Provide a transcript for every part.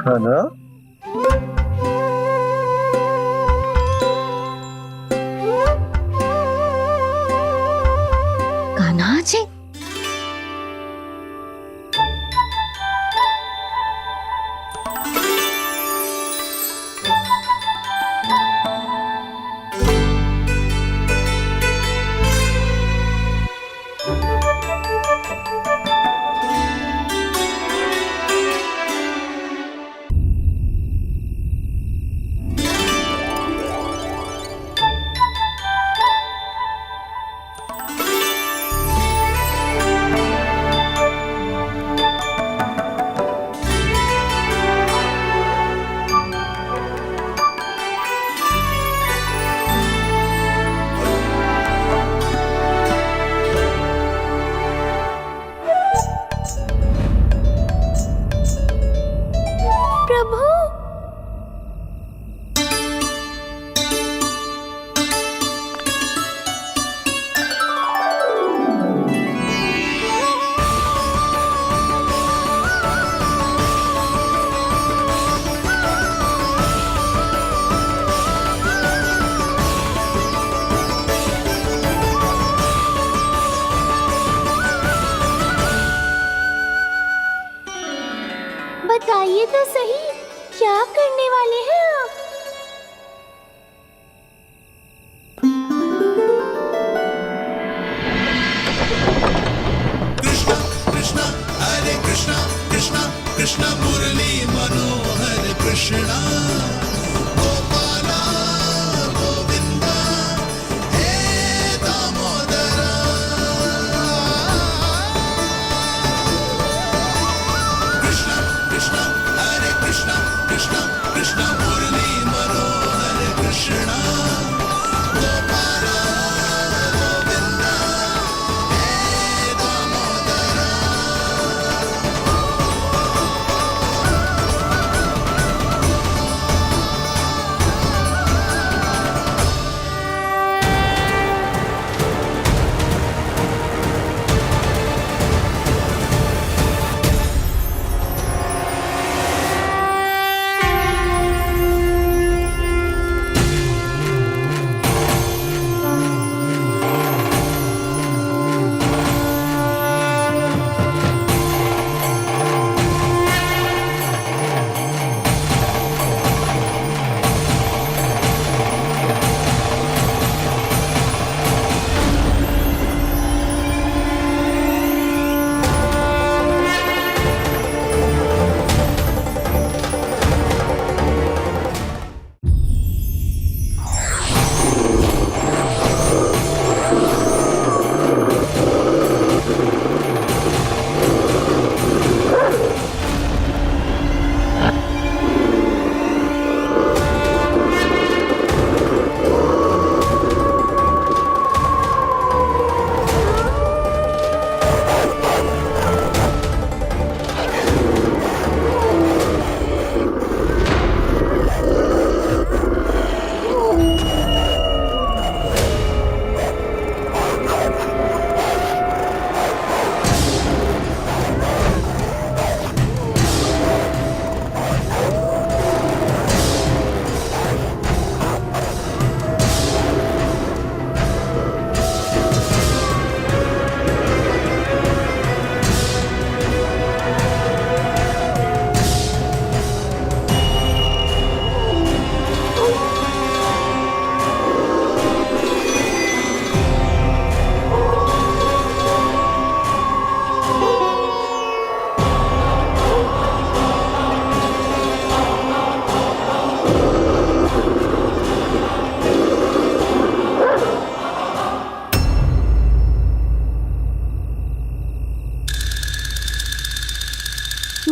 है ना? कान्हा जी, प्रभु। बताइए तो सही, क्या करने वाले हैं आप? कृष्णा कृष्णा हरे कृष्णा कृष्णा कृष्णा मुरली मनोहर कृष्णा गोपाला गोविंदा हे दामोदरा कृष्णा कृष्णा हरे कृष्णा कृष्णा कृष्णा मुरली मनोहर कृष्णा गोपाला गोविंदा हे दामोदरा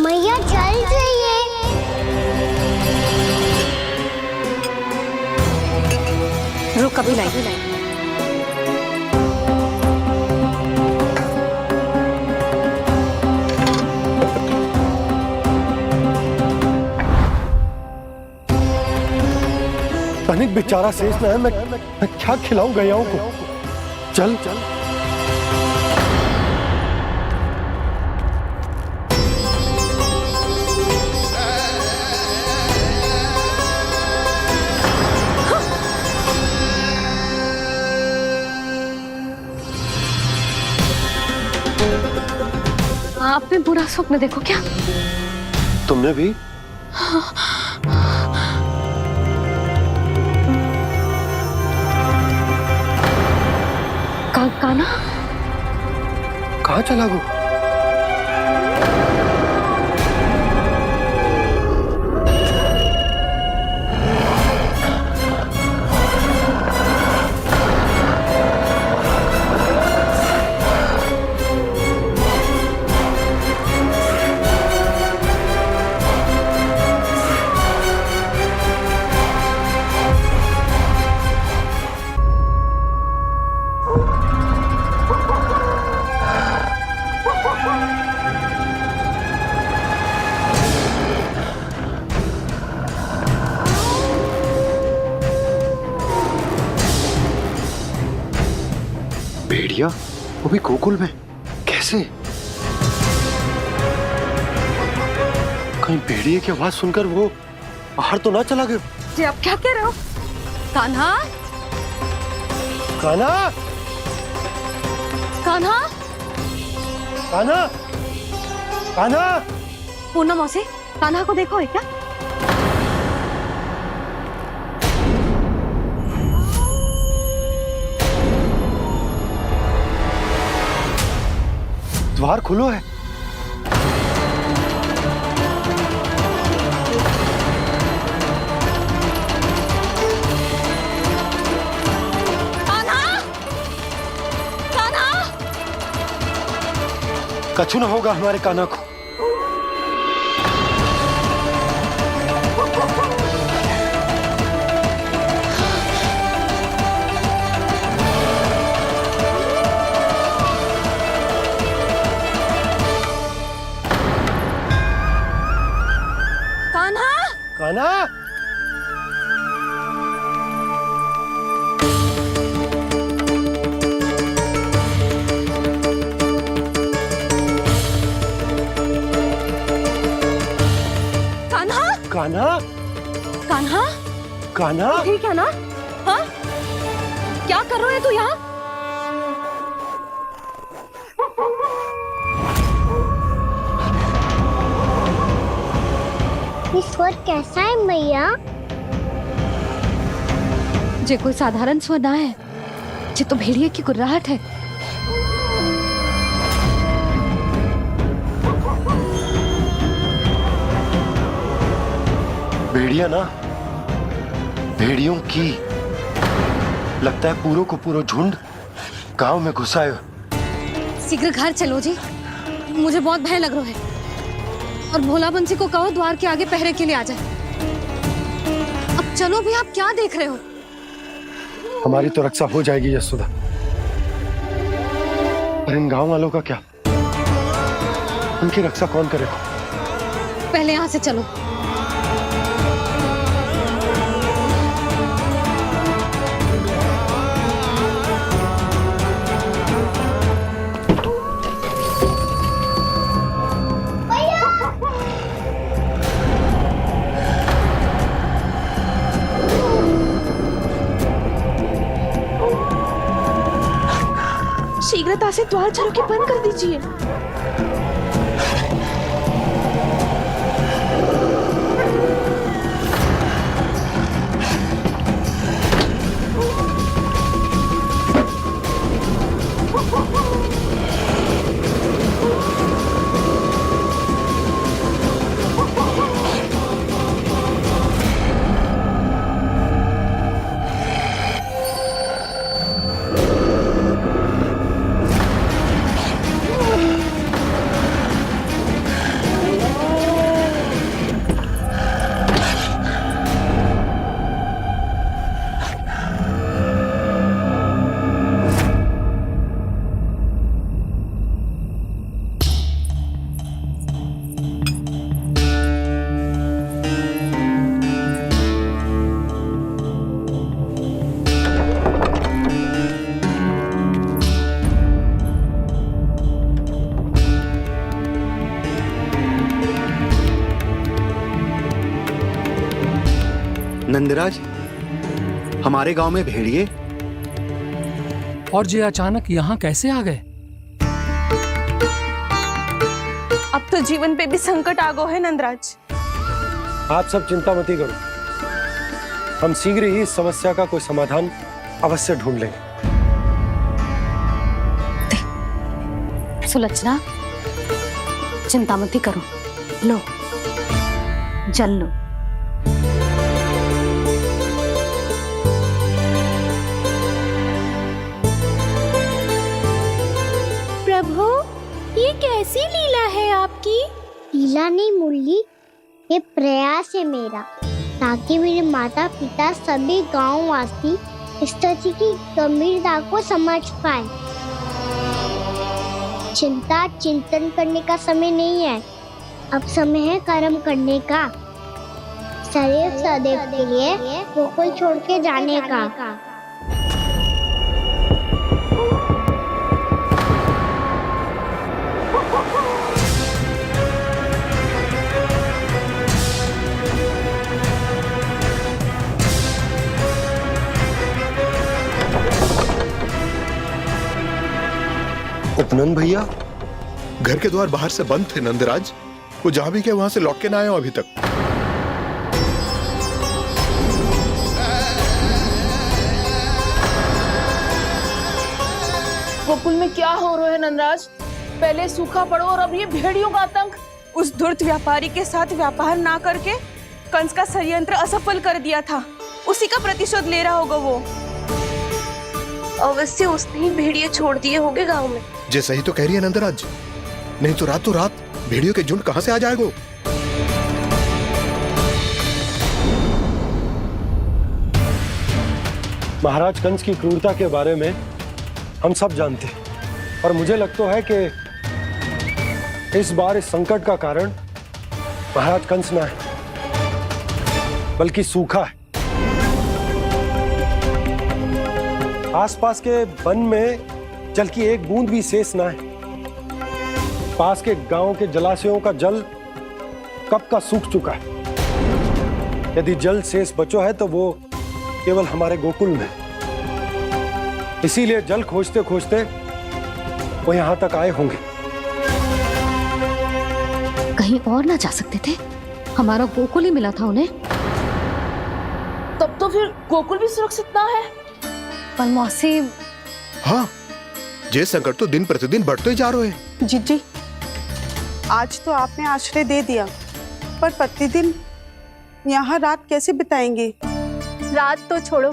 मैया चल जाइए। रुक अभी लाई। तनिक बेचारा शेष ना है, मैं क्या खिलाऊं गयाओं को। चल चल आपने बुरा स्वप्न देखो क्या? तुमने भी? काना कहाँ चला गो? भेड़िया वो भी गोकुल में कैसे? कहीं भेड़िए की आवाज सुनकर वो बाहर तो ना चला गया? जी आप क्या कह रहे हो? कान्हा कान्हा कान्हा कान्हा कान्हा पूनम मौसी, कान्हा को देखो है क्या? द्वार खुलो है। कछु न होगा हमारे कान्हा को। कान्हा कान्हा कान्हा कान्हा कान्हा ठीक है ना? हाँ क्या कर रहे हो तू यहाँ? ये स्वर कैसा है मैया? जे कोई साधारण स्वर ना है, जे तो भेड़िए की गुर्राहट है। भेड़िया ना, भेड़ियों की लगता है पूरों को पूरा झुंड गांव में घुसा है। शीघ्र घर चलो जी, मुझे बहुत भय लग रहा है। और भोला बंसी को कहो द्वार के आगे पहरे के लिए आ जाए। अब चलो भी, आप क्या देख रहे हो? हमारी तो रक्षा हो जाएगी यशोदा, पर इन गांव वालों का क्या? उनकी रक्षा कौन करेगा? पहले यहाँ से चलो। शीघ्रता से द्वार झरोखे बंद कर दीजिए। नंदराज, हमारे गांव में भेड़िए और ये अचानक यहाँ कैसे आ गए? अब तो जीवन पे भी संकट आ गो है नंदराज। आप सब चिंता मत करो, हम शीघ्र ही इस समस्या का कोई समाधान अवश्य ढूंढ लेंगे। सुलक्षणा, चिंता मत करो, लो जल लो। प्रभु, ये कैसी लीला है आपकी? लीला नहीं मुरली, ये प्रयास है मेरा, ताकि मेरे माता पिता सभी गांव वासी स्थिति की गंभीरता को समझ पाए। चिंता चिंतन करने का समय नहीं है, अब समय है कर्म करने का, सदैव सदैव के लिए गोकुल छोड़ के जाने का। उपनंद भैया, घर के द्वार बाहर से बंद थे नंदराज, वो जहां भी गए वहां से लौट के ना आए हो अभी तक। गोकुल में क्या हो रहा है नंदराज? पहले सूखा पड़ो और अब ये भेड़ियों का आतंक। उस धूर्त व्यापारी के साथ व्यापार ना करके कंस का षड्यंत्र असफल कर दिया था, उसी का प्रतिशोध ले रहा होगा वो। अवश्य उसने ही भेड़िए छोड़ दिए होंगे गांव में। जैसा ही तो कह रही है नंदराज, नहीं तो रात भेड़ियों के झुंड कहां से आ जाएगा? महाराज कंस की क्रूरता के बारे में हम सब जानते हैं, और मुझे लगता है कि इस बार इस संकट का कारण महाराज कंस ना है, बल्कि सूखा है। आसपास के वन में जल की एक बूंद भी शेष ना है। पास के गांव के जलाशयों का जल कब का सूख चुका है। यदि जल शेष बचो है तो वो केवल हमारे गोकुल में। इसीलिए जल खोजते खोजते वो यहां तक आए होंगे। कहीं और ना जा सकते थे? हमारा गोकुल ही मिला था उन्हें। तब तो फिर गोकुल भी सुरक्षित ना है। पर मौसी, हाँ, ये संकट तो दिन प्रतिदिन बढ़ते ही जा रहे हैं। जीजी, आज तो आपने आश्रय दे दिया, पर प्रतिदिन यहाँ रात कैसे बिताएंगे? रात तो छोड़ो,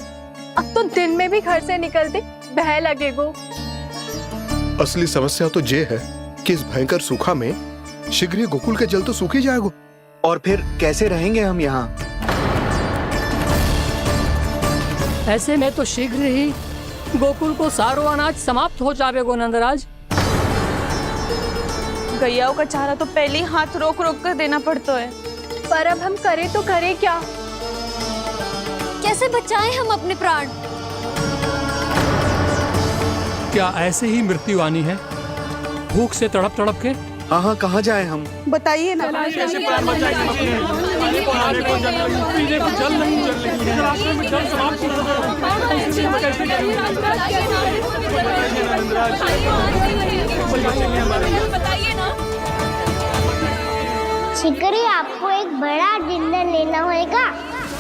अब तो दिन में भी घर से निकलते भय लगेगो। असली समस्या तो ये है कि इस भयंकर सूखा में शीघ्र ही गोकुल के जल तो सूख ही जाएगा। और फिर कैसे रहेंगे हम यहाँ? ऐसे में तो शीघ्र ही गोकुल को सारो अनाज समाप्त हो जाएगा नंदराज। गैयाओं का चारा तो पहले ही हाथ रोक रोक कर देना पड़ता है, पर अब हम करें तो करें क्या? कैसे बचाएं हम अपने प्राण? क्या ऐसे ही मृत्यु आनी है, भूख से तड़प तड़प के? हाँ, कहाँ जाए हम? बताइए ना। शीघ्र ही आपको एक बड़ा डिनर लेना होगा।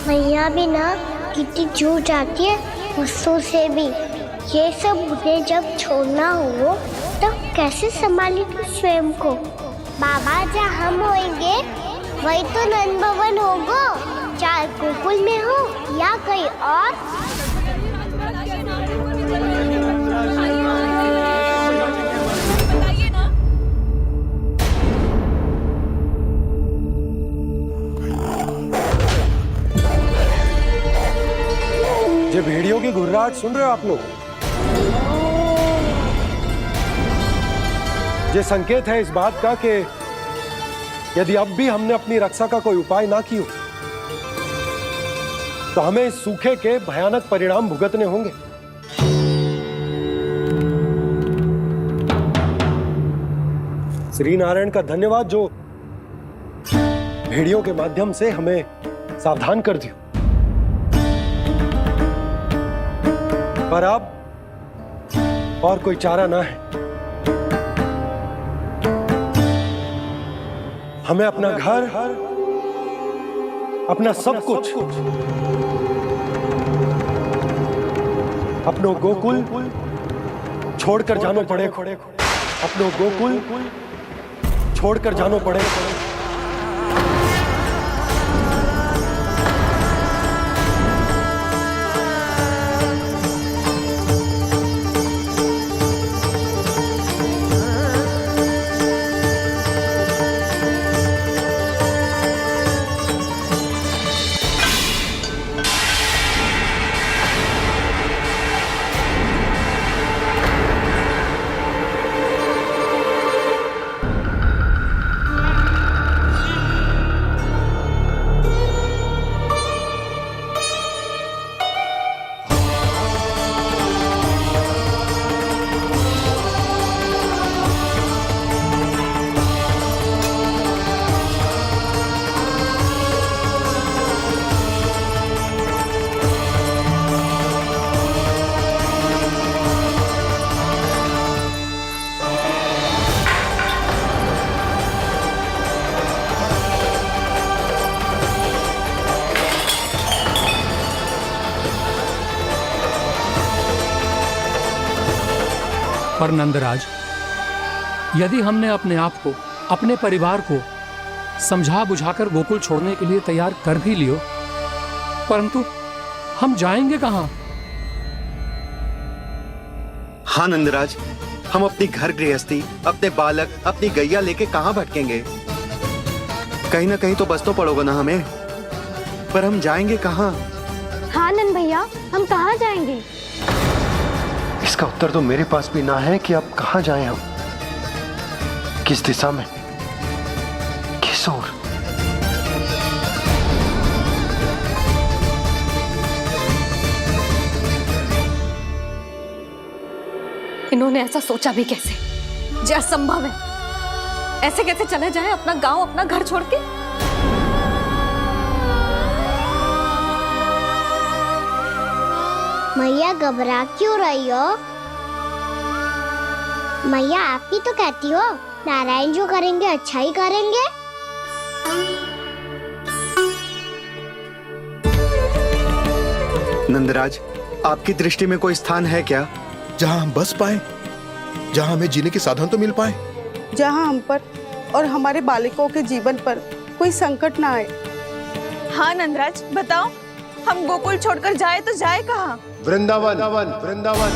मैया भी ना कितनी जूझ जाती है गुस्सों से भी। ये सब मुझे जब छोड़ना हो तो कैसे संभाली तू स्वयं को? बाबा जहाँ हम होंगे वही तो नंद भवन होगा, चाहे गोकुल में हो या कहीं और। ये भेड़ियों की घुर्राहट सुन रहे हो आप लोग? ये संकेत है इस बात का कि यदि अब भी हमने अपनी रक्षा का कोई उपाय ना किया तो हमें इस सूखे के भयानक परिणाम भुगतने होंगे। श्री नारायण का धन्यवाद जो भेड़ियों के माध्यम से हमें सावधान कर दिया। पर अब और कोई चारा ना है। हमें अपना घर, अपना सब कुछ, अपनों गोकुल छोड़कर जानो पड़े। अपनों गोकुल छोड़कर जानो पड़े। पर नंदराज, यदि हमने अपने आप को, अपने परिवार को समझा बुझाकर गोकुल छोड़ने के लिए तैयार कर भी लियो, परंतु हम जाएंगे कहां? हाँ नंदराज, हम अपनी घर गृहस्थी, अपने बालक, अपनी गैया लेके कहाँ भटकेंगे? कहीं ना कहीं तो बस तो पड़ोगे ना हमें, पर हम जाएंगे कहाँ? हाँ नंद भैया, हम कहाँ जाएंगे? इसका उत्तर तो मेरे पास भी ना है कि अब कहां जाएं हम, किस दिशा में, किस ओर। इन्होंने ऐसा सोचा भी कैसे? जो असंभव है। ऐसे कैसे चले जाएं अपना गांव, अपना घर छोड़ के? मैया घबरा क्यों रही हो? मैया आप ही तो कहती हो नारायण जो करेंगे अच्छा ही करेंगे। नंदराज, आपकी दृष्टि में कोई स्थान है क्या जहां हम बस पाए, जहां हमें जीने के साधन तो मिल पाए, जहाँ हम पर और हमारे बालकों के जीवन पर कोई संकट ना आए? हाँ नंदराज, बताओ, हम गोकुल छोड़कर जाए तो जाए कहाँ? वृंदावन, वृंदावन।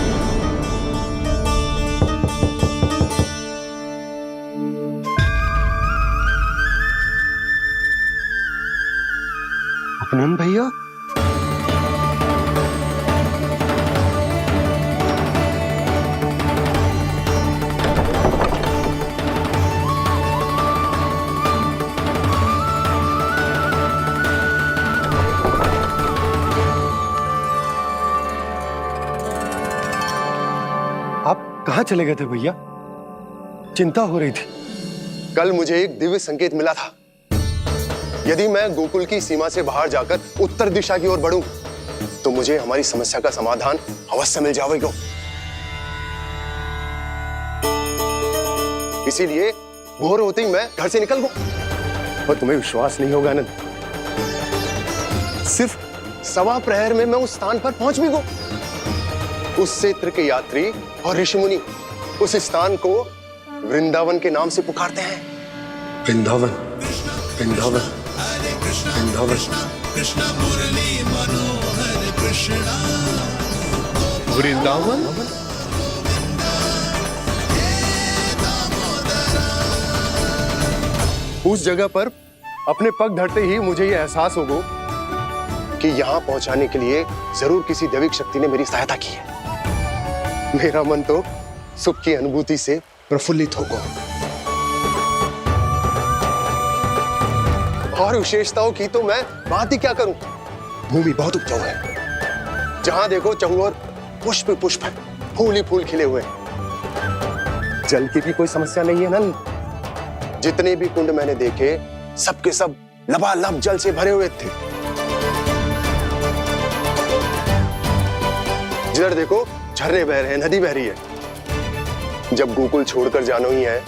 उपनंद भैया, कहाँ चले गए थे भैया? चिंता हो रही थी। कल मुझे एक दिव्य संकेत मिला था। यदि मैं गोकुल की सीमा से बाहर जाकर उत्तर दिशा की ओर बढ़ूं, तो मुझे हमारी समस्या का समाधान अवश्य मिल जाएगा। इसीलिए भोर होते ही मैं घर से निकल गया। पर तुम्हें विश्वास नहीं होगा आनंद, सिर्फ 1.25 प्रहर में मैं उस स्थान पर पहुंच भी गया। उस क्षेत्र के यात्री और ऋषि मुनि उस स्थान को वृंदावन के नाम से पुकारते हैं। वृंदावन, वृंदावन, वृंदावन। कृष्ण मुरली मनोहर कृष्णा, वृंदावन। उस जगह पर अपने पग धरते ही मुझे यह एहसास होगा कि यहां पहुंचाने के लिए जरूर किसी दैविक शक्ति ने मेरी सहायता की है। मेरा मन तो सुख की अनुभूति से प्रफुल्लित होगा। और विशेषताओं की तो मैं बात ही क्या करूं। भूमि बहुत उपजाऊ है, जहां देखो चहुओर पुष्प पुष्प है, फूल ही फूल खिले हुए हैं। जल की भी कोई समस्या नहीं है नंद। जितने भी कुंड मैंने देखे, सबके सब लबालब जल से भरे हुए थे। जिधर देखो झरने बह रहे हैं, नदी बह रही है। जब गोकुल छोड़कर जाना ही है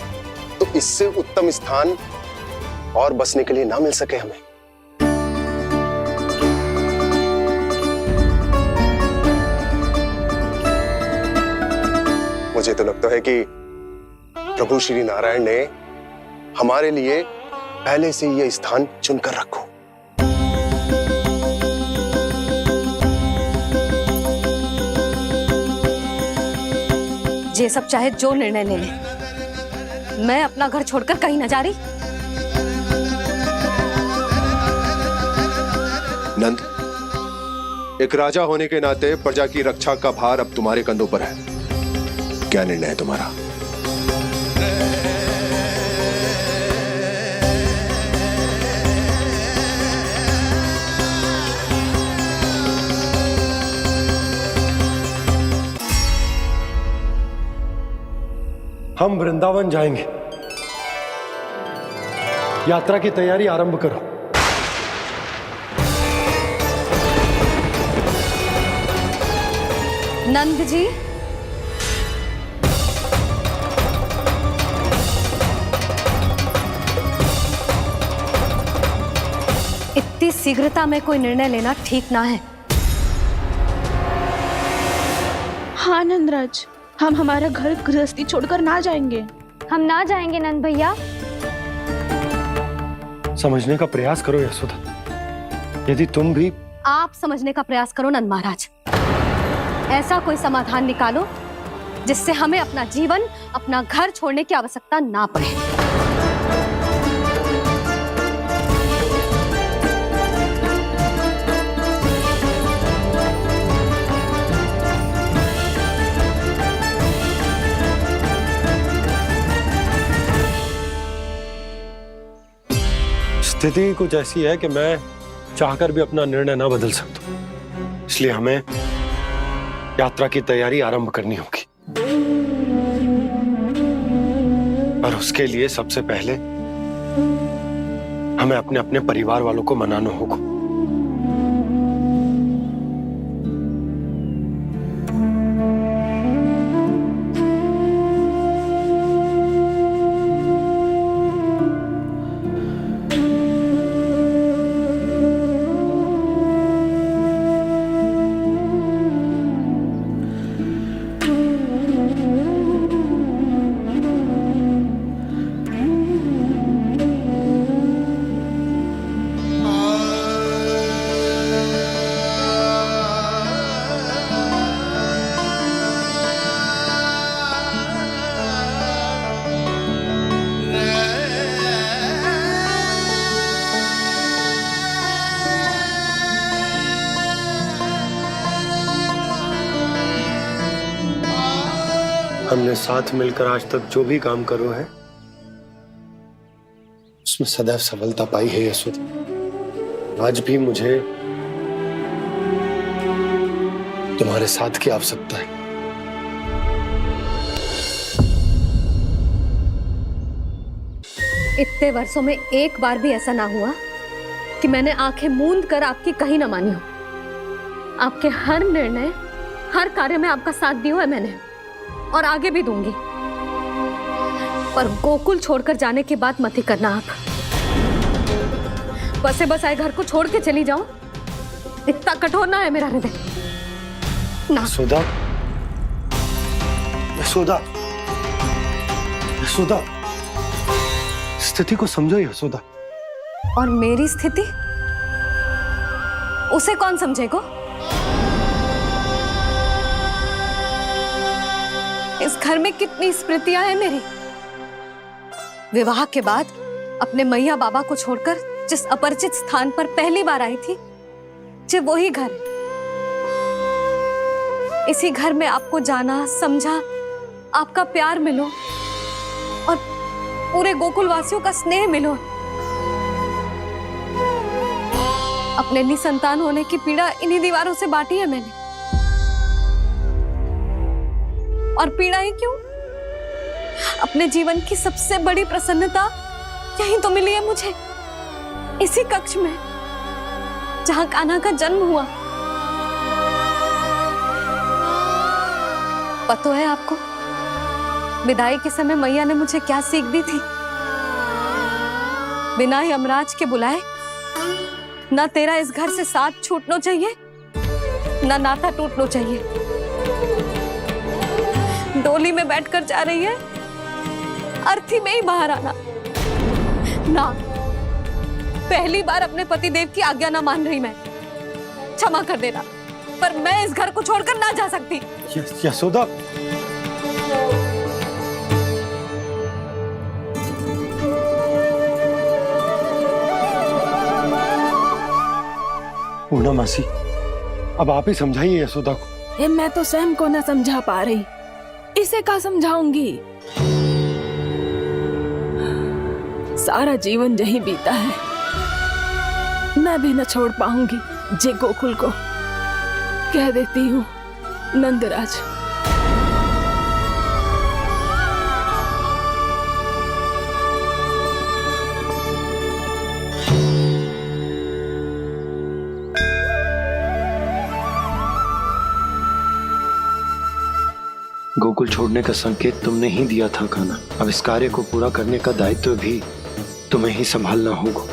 तो इससे उत्तम स्थान और बसने के लिए ना मिल सके हमें। मुझे तो लगता है कि प्रभु श्री नारायण ने हमारे लिए पहले से यह स्थान चुनकर रखो। ये सब चाहे जो निर्णय ले ले, मैं अपना घर छोड़कर कहीं न जा रही। नंद, एक राजा होने के नाते प्रजा की रक्षा का भार अब तुम्हारे कंधों पर है। क्या निर्णय है तुम्हारा? हम वृंदावन जाएंगे। यात्रा की तैयारी आरंभ करो। नंद जी, इतनी शीघ्रता में कोई निर्णय लेना ठीक ना है। हाँ नंदराज, हम हमारा घर गृहस्थी छोड़कर ना जाएंगे। हम ना जाएंगे नंद भैया। समझने का प्रयास करो यशोदा। यदि तुम भी आप समझने का प्रयास करो नंद महाराज। ऐसा कोई समाधान निकालो जिससे हमें अपना जीवन, अपना घर छोड़ने की आवश्यकता ना पड़े। स्थिति कुछ ऐसी है कि मैं चाहकर भी अपना निर्णय ना बदल सकता, इसलिए हमें यात्रा की तैयारी आरंभ करनी होगी। और उसके लिए सबसे पहले हमें अपने अपने परिवार वालों को मनाना होगा। हमने साथ मिलकर आज तक जो भी काम करो है उसमें सदैव सफलता पाई है यशोदा। आज भी मुझे तुम्हारे साथ की आवश्यकता है। इतने वर्षों में एक बार भी ऐसा ना हुआ कि मैंने आंखें मूंद कर आपकी कहीं ना मानी हो। आपके हर निर्णय, हर कार्य में आपका साथ दिया है मैंने, और आगे भी दूंगी। पर गोकुल छोड़कर जाने की बात मत ही करना आप। बसे बसाए घर को छोड़ के चली जाओ, इतना कठोर ना है मेरा हृदय ना। यशोदा, यशोदा, यशोदा, स्थिति को समझो यशोदा। और मेरी स्थिति उसे कौन समझेगा? इस घर में कितनी स्मृतियां हैं मेरी। विवाह के बाद अपने मैया बाबा को छोड़कर जिस अपरिचित स्थान पर पहली बार आई थी, जो वही घर है। इसी घर में आपको जाना, समझा, आपका प्यार मिलो और पूरे गोकुल वासियों का स्नेह मिलो। अपने निसंतान होने की पीड़ा इन्हीं दीवारों से बांटी है मैंने। और पीड़ा ही क्यों? अपने जीवन की सबसे बड़ी प्रसन्नता यहीं तो मिली है मुझे, इसी कक्ष में जहां कान्हा का जन्म हुआ। पता है आपको विदाई के समय मैया ने मुझे क्या सीख दी थी? बिना यमराज के बुलाए ना तेरा इस घर से साथ छूटना चाहिए, ना नाता टूटना चाहिए। डोली में बैठकर जा रही है, अर्थी में ही बाहर आना ना। पहली बार अपने पति देव की आज्ञा ना मान रही मैं, क्षमा कर देना, पर मैं इस घर को छोड़कर ना जा सकती। यशोदा, पूना मासी, अब आप ही समझाइए यशोदा को। ये मैं तो स्वयं को न समझा पा रही, इसे क्या समझाऊंगी? सारा जीवन यही बीता है, मैं भी न छोड़ पाऊंगी। जे गोकुल को कह देती हूँ नंदराज। गोकुल छोड़ने का संकेत तुमने ही दिया था कान्हा। अब इस कार्य को पूरा करने का दायित्व भी तुम्हें ही संभालना होगा।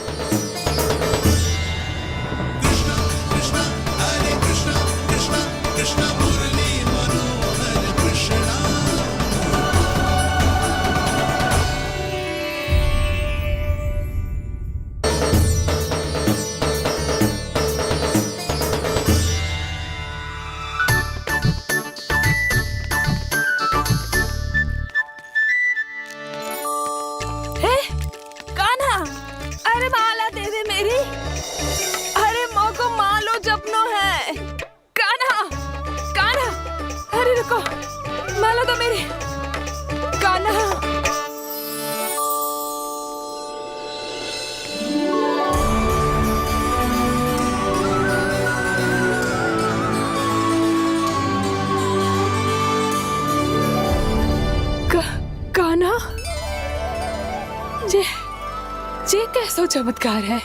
ये कैसा चमत्कार है?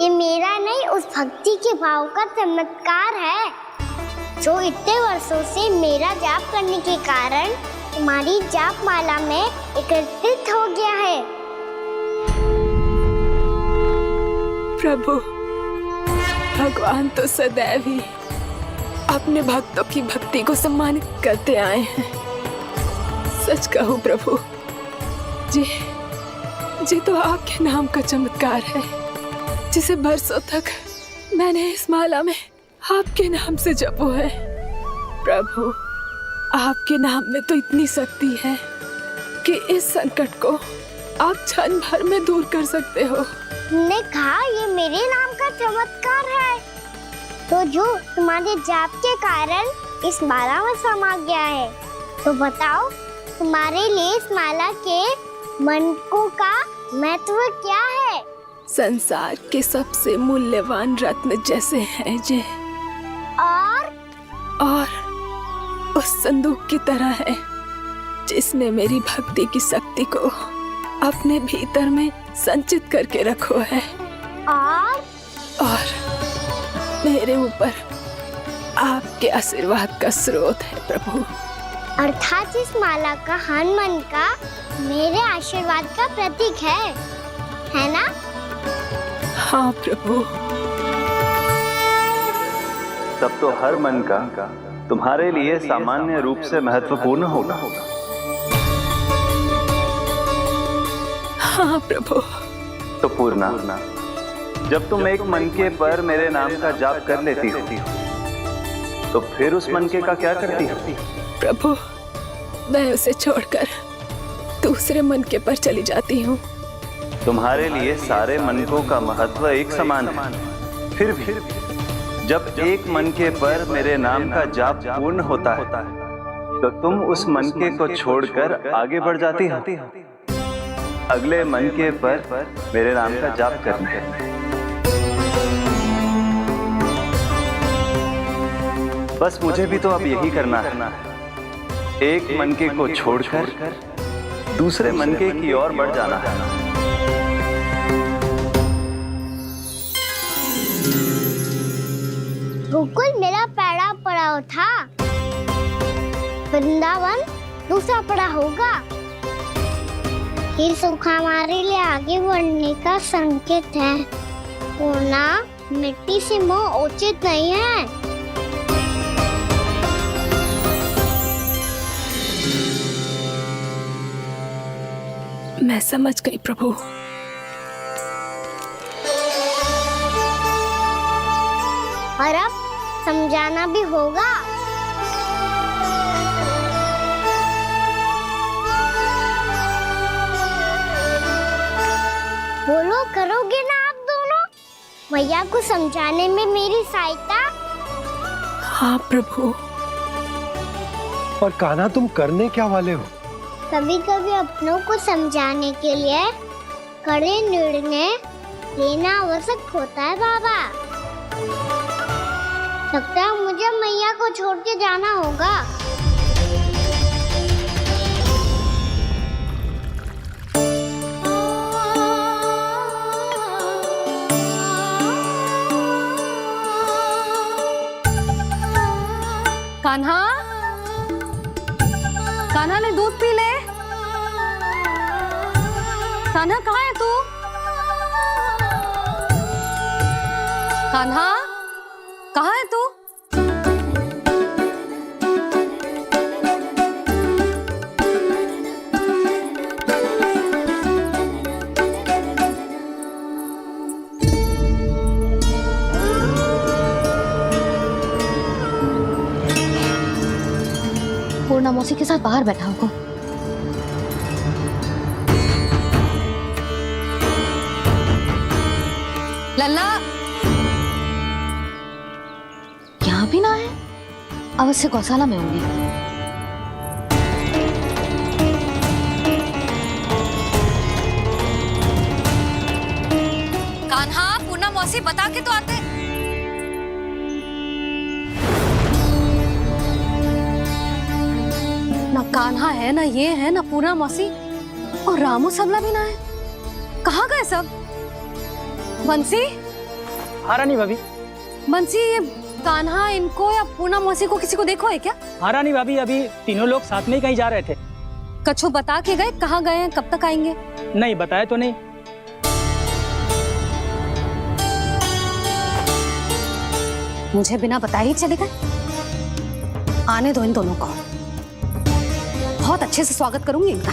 ये मेरा नहीं, उस भक्ति के भाव का चमत्कार है जो इतने वर्षों से मेरा जाप करने के कारण तुम्हारी जाप माला में एकत्रित हो गया है। प्रभु, भगवान तो सदैव ही अपने भक्तों की भक्ति को सम्मानित करते आए हैं। सच कहूं प्रभु, जी तो आपके नाम का चमत्कार है, जिसे बरसों तक मैंने इस माला में आपके नाम से जपो है। प्रभु, आपके नाम में तो इतनी शक्ति है कि इस संकट को आप क्षण भर में दूर कर सकते हो। तुमने कहा ये मेरे नाम का चमत्कार है, तो जो तुम्हारे जाप के कारण इस माला में समा गया है, तो बताओ तुम्हारे लिए इस माला के मनकों का महत्व क्या है? संसार के सबसे मूल्यवान रत्न जैसे हैं जे, और उस संदूक की तरह है जिसने मेरी भक्ति की शक्ति को अपने भीतर में संचित करके रखो है, और मेरे ऊपर आपके आशीर्वाद का स्रोत है प्रभु। अर्थात इस माला का हनुमान का मेरे आशीर्वाद का प्रतीक है ना? हाँ प्रभु। तब तो हर मन का तुम्हारे लिए सामान्य रूप से महत्वपूर्ण होगा। हाँ प्रभु। तो पूर्णा, जब तुम एक मनके पर मेरे नाम का जाप कर लेती हो, तो फिर उस मनके का क्या करती हो? प्रभु, मैं उसे छोड़कर दूसरे मनके पर चली जाती हूँ। तुम्हारे लिए सारे मनकों का महत्व एक समान है। फिर भी जब एक मनके पर मेरे नाम का जाप पूर्ण होता है, तो तुम उस मनके को छोड़कर आगे बढ़ जाती हो अगले मनके पर मेरे नाम का जाप करने। बस मुझे भी तो अब यही करना है, एक मनके को छोड़कर दूसरे मनके की ओर बढ़ जाना है। गोकुल मेरा पैड़ा पड़ा था, वृंदावन दूसरा पड़ा होगा। ये सुख हमारे लिए आगे बढ़ने का संकेत है। वरना मिट्टी से मोह उचित नहीं है। मैं समझ गई प्रभु। और अब समझाना भी होगा। बोलो, करोगे ना आप दोनों? मैया को समझाने में मेरी सहायता? हाँ प्रभु। और कान्हा, तुम करने क्या वाले हो? कभी कभी अपनों को समझाने के लिए कड़े निर्णय लेना आवश्यक होता है बाबा। लगता है मुझे मैया को छोड़ के जाना होगा। कान्हा, कान्हा ने दूध पी ले। कान्हा कहाँ है तू? कान्हा, कहाँ है तू? पूर्णा मौसी के साथ बाहर बैठा होगा। लल्ला, यहाँ भी ना है। अवश्य गौशाला में होंगे। कान्हा, पूर्णा मौसी बता के तो आते। ना कान्हा है, ना ये है, ना पूर्णा मौसी, और रामू सबला भी ना है। कहाँ गए सब? बंसी? हाँ रानी भाभी। बंसी, ये कान्हा इनको या पूर्णा मौसी को किसी को देखो है क्या? हाँ रानी भाभी, अभी तीनों लोग साथ में ही कहीं जा रहे थे। कछु बता के गए? कहाँ गए हैं, कब तक आएंगे? नहीं बताया तो नहीं। मुझे बिना बताए ही चले गए? आने दो इन दोनों को, बहुत अच्छे से स्वागत करूंगी इनका।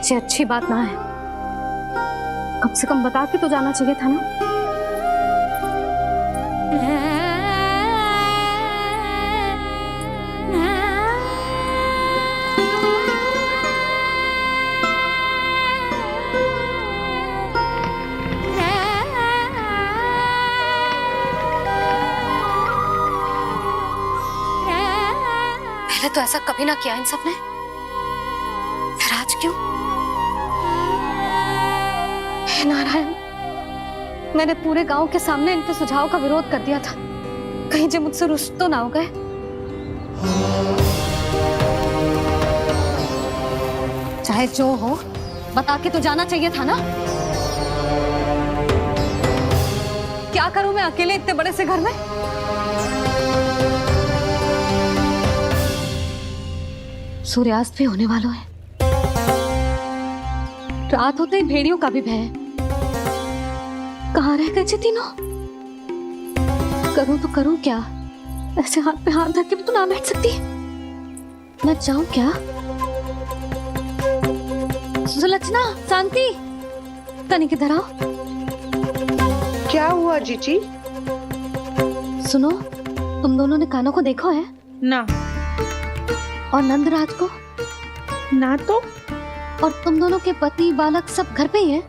ये अच्छी बात ना है। कम से कम बता के तो जाना चाहिए था ना। पहले तो ऐसा कभी ना किया इन सब ने, फिर आज क्यों? हे नारायण, मैंने पूरे गांव के सामने इनके सुझाव का विरोध कर दिया था। कहीं जो मुझसे रुष्ट तो ना हो गए। चाहे जो हो, बता के तो जाना चाहिए था ना। क्या करूं मैं अकेले इतने बड़े से घर में? सूर्यास्त भी होने वाला है। रात होते ही भेड़ियों का भी भय है। कहाँ रह गए तीनों? करूं तो करूं क्या? ऐसे हाथ पे हाथ धर के भी तो ना बैठ सकती। मैं जाऊं क्या? सुलक्षणा, शांति, तनिक इधर आओ। क्या हुआ जीजी? सुनो, तुम दोनों ने कान्हा को देखा है? ना। और नंदराज को? ना तो। और तुम दोनों के पति बालक सब घर पे ही हैं?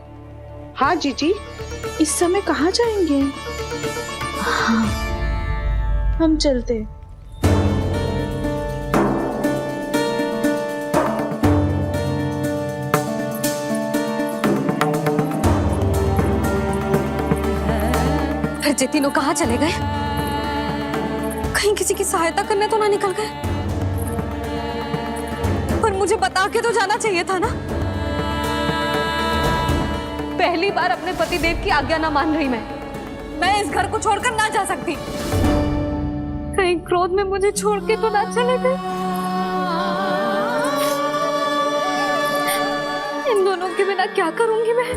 हाँ जीजी। इस समय कहाँ जाएंगे? हाँ। हम चलते। फिर ये तीनों कहाँ चले गए? कहीं किसी की सहायता करने तो ना निकल गए? पर मुझे बता के तो जाना चाहिए था ना। पहली बार अपने पतिदेव की आज्ञा ना मान रही मैं इस घर को छोड़कर ना जा सकती। कहीं क्रोध में मुझे छोड़ के तो ना चले गए। इन दोनों के बिना क्या करूंगी मैं?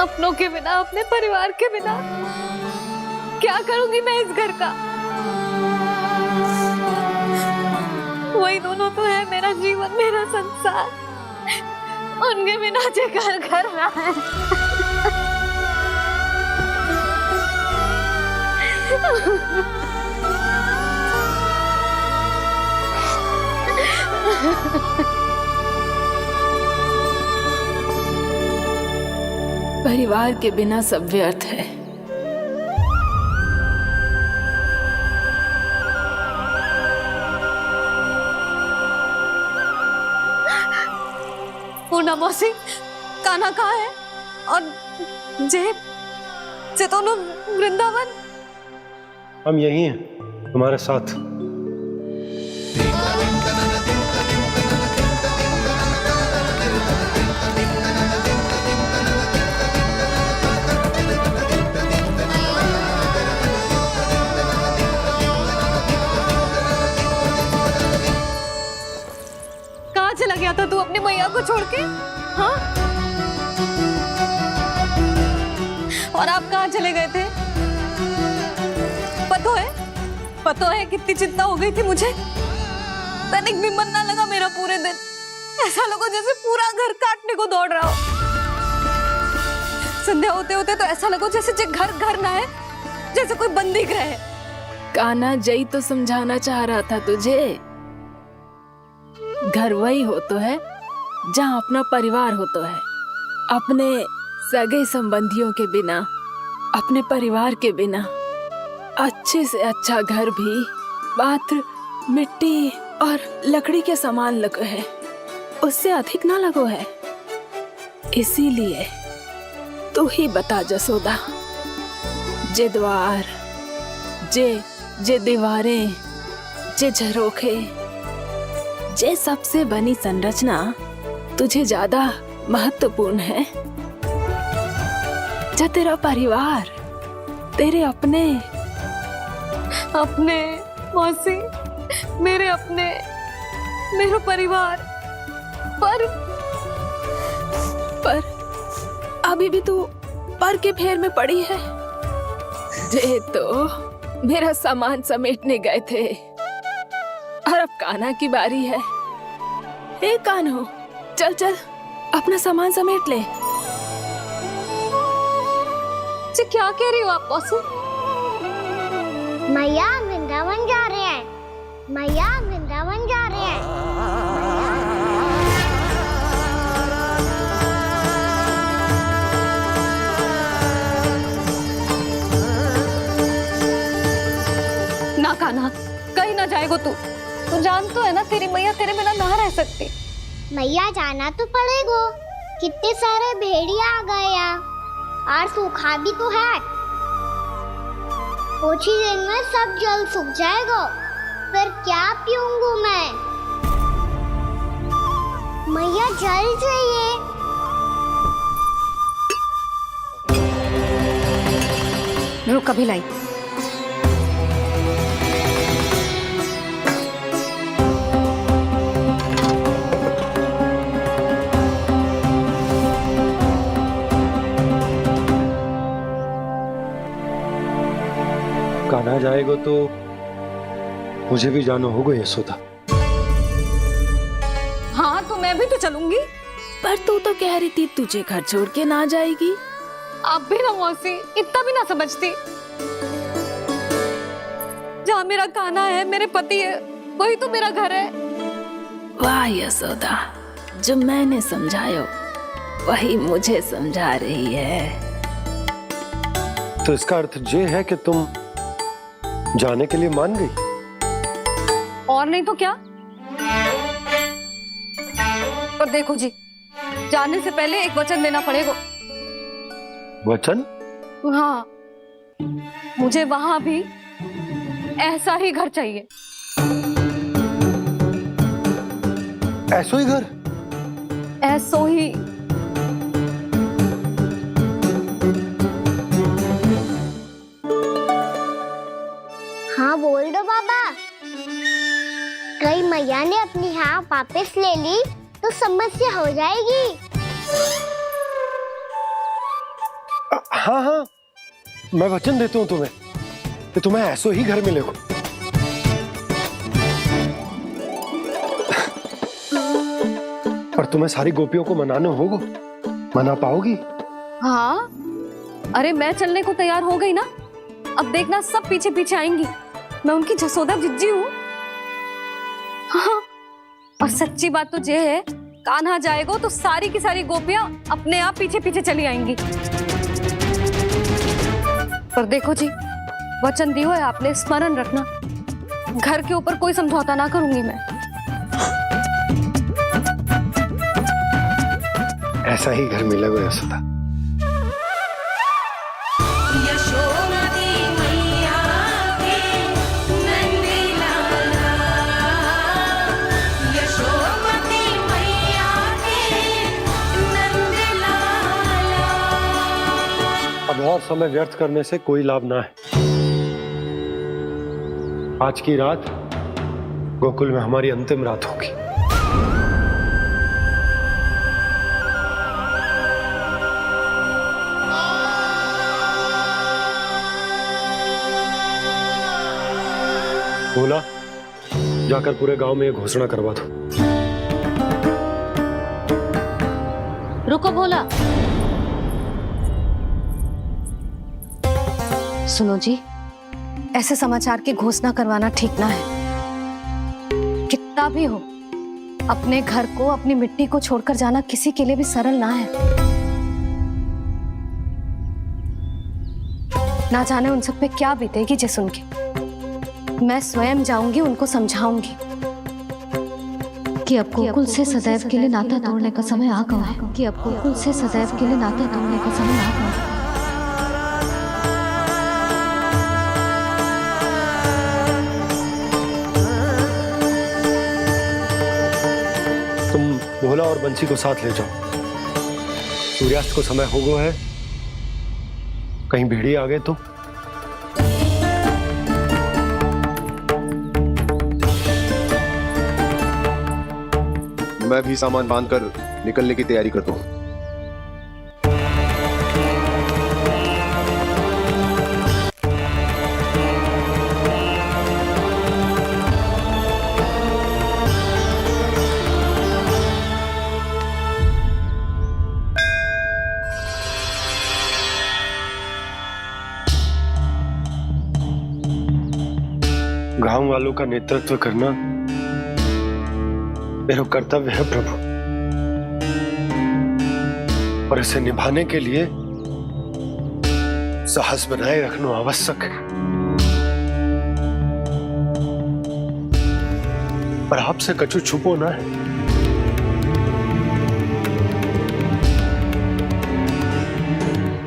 अपनों के बिना, अपने परिवार के बिना क्या करूंगी मैं इस घर का? वही दोनों तो है मेरा जीवन, मेरा संसार। उनके बिना जे घर घर रहा है। परिवार के बिना सब व्यर्थ है। पूर्णा मौसी, कान्हा कहाँ है? और जे दोनों वृंदावन? हम यही हैं, तुम्हारे साथ। कहाँ चला गया था तू अपनी मैया को छोड़ के? हाँ? और आप कहाँ चले गए थे? पता है कितनी चिंता हो गई थी मुझे। तनिक भी मन ना लगा मेरा पूरे दिन। ऐसा लगा जैसे पूरा घर काटने को दौड़ रहा हो। संध्या होते होते तो ऐसा लगा जैसे घर घर ना है, जैसे कोई बंदी गृह है। कान्हा जय तो समझाना चाह रहा था तुझे। घर वही हो तो है जहाँ अपना परिवार हो तो है। अपने सगे संबंधियों के बिना, अपने परिवार के बिना अच्छे से अच्छा घर भी मात्र मिट्टी और लकड़ी के समान लगो है, उससे अधिक ना लगो है। इसीलिए तू ही बता जसोदा, जे द्वार, जे दीवारें, जे झरोखे, जे सबसे बनी संरचना तुझे ज्यादा महत्वपूर्ण है? जो तेरा परिवार, तेरे अपने मौसी, मेरा परिवार। पर अभी भी तू पर के फेर में पड़ी है। जे तो मेरा सामान समेटने गए थे और अब कान्हा की बारी है। हे कान्हो, चल चल अपना सामान समेट ले। जी क्या कह रही हो आप मौसी? मैया वृंदावन जा रहे हैं। मैया वृंदावन जा रहे हैं। ना कान्हा, कहीं ना जाएगो तू जान तो है ना तेरी मैया तेरे बिना ना रह सकती। मैया जाना तो पड़ेगा। कितने सारे भेड़िया आ गए यहाँ, और सूखा भी तो है। कुछ ही दिन में सब जल सूख जाएगा, फिर क्या पीऊंगा मैं? मैया जल चाहिए। रुक कभी लाई। कान्हा जाएगा तो मुझे भी जाना होगा यशोदा। हाँ तो मैं भी तो चलूंगी। पर तू तो कह रही थी तुझे घर छोड़ के ना जाएगी। आप भी ना मौसी, इतना भी ना समझती। जहाँ मेरा कान्हा है, मेरे पति है, वही तो मेरा घर है। वाह यशोदा, जो मैंने समझायो वही मुझे समझा रही है। तो इसका अर्थ ये है कि तुम जाने के लिए मान गई? और नहीं तो क्या। पर देखो जी, जाने से पहले एक वचन देना पड़ेगा। वचन? हाँ, मुझे वहां भी ऐसा ही घर चाहिए। ऐसो ही घर? ऐसो ही। हाँ बोल दो बाबा। कहीं मैया ने अपनी हाँ वापस ले ली तो समस्या हो जाएगी। हाँ हाँ, मैं वचन देता हूँ तुम्हें कि तुम्हें ऐसो ही घर मिलेगा। पर तुम्हें सारी गोपियों को मनाना होगा। मना पाओगी? हाँ, अरे मैं चलने को तैयार हो गई ना। अब देखना सब पीछे पीछे आएंगी। मैं उनकी जसोदा जिज्जी हूँ। हाँ, और सच्ची बात तो ये है, कान्हा जाएगा तो सारी की सारी गोपियां अपने आप पीछे पीछे चली आएंगी। पर देखो जी, वचन दियो है आपने, स्मरण रखना। घर के ऊपर कोई समझौता ना करूंगी मैं। ऐसा ही घर मिलेगा यशोदा। अब और समय व्यर्थ करने से कोई लाभ ना है। आज की रात गोकुल में हमारी अंतिम रात होगी। बोला, जाकर पूरे गांव में ये घोषणा करवा दो। रुको भोला। सुनो जी, ऐसे समाचार की घोषणा करवाना ठीक ना है। कितना भी हो, अपने घर को, अपनी मिट्टी को छोड़कर जाना किसी के लिए भी सरल ना है। ना जाने उन सब पे क्या बीतेगी जे सुन के। मैं स्वयं जाऊंगी, उनको समझाऊंगी कि अब गोकुल से सदैव के लिए नाता तोड़ने का समय आ गया है। कि अब गोकुल से सदैव के लिए नाता तोड़ने का समय आ गया है। तुम भोला और बंसी को साथ ले जाओ। सूर्यास्त को समय हो गया है, कहीं भेड़िए आ गए तो। मैं भी सामान बांधकर निकलने की तैयारी करता हूँ। गांव वालों का नेतृत्व करना मेरा कर्तव्य है प्रभु, और इसे निभाने के लिए साहस बनाए रखना आवश्यक है। पर आपसे कछु छुपो ना है।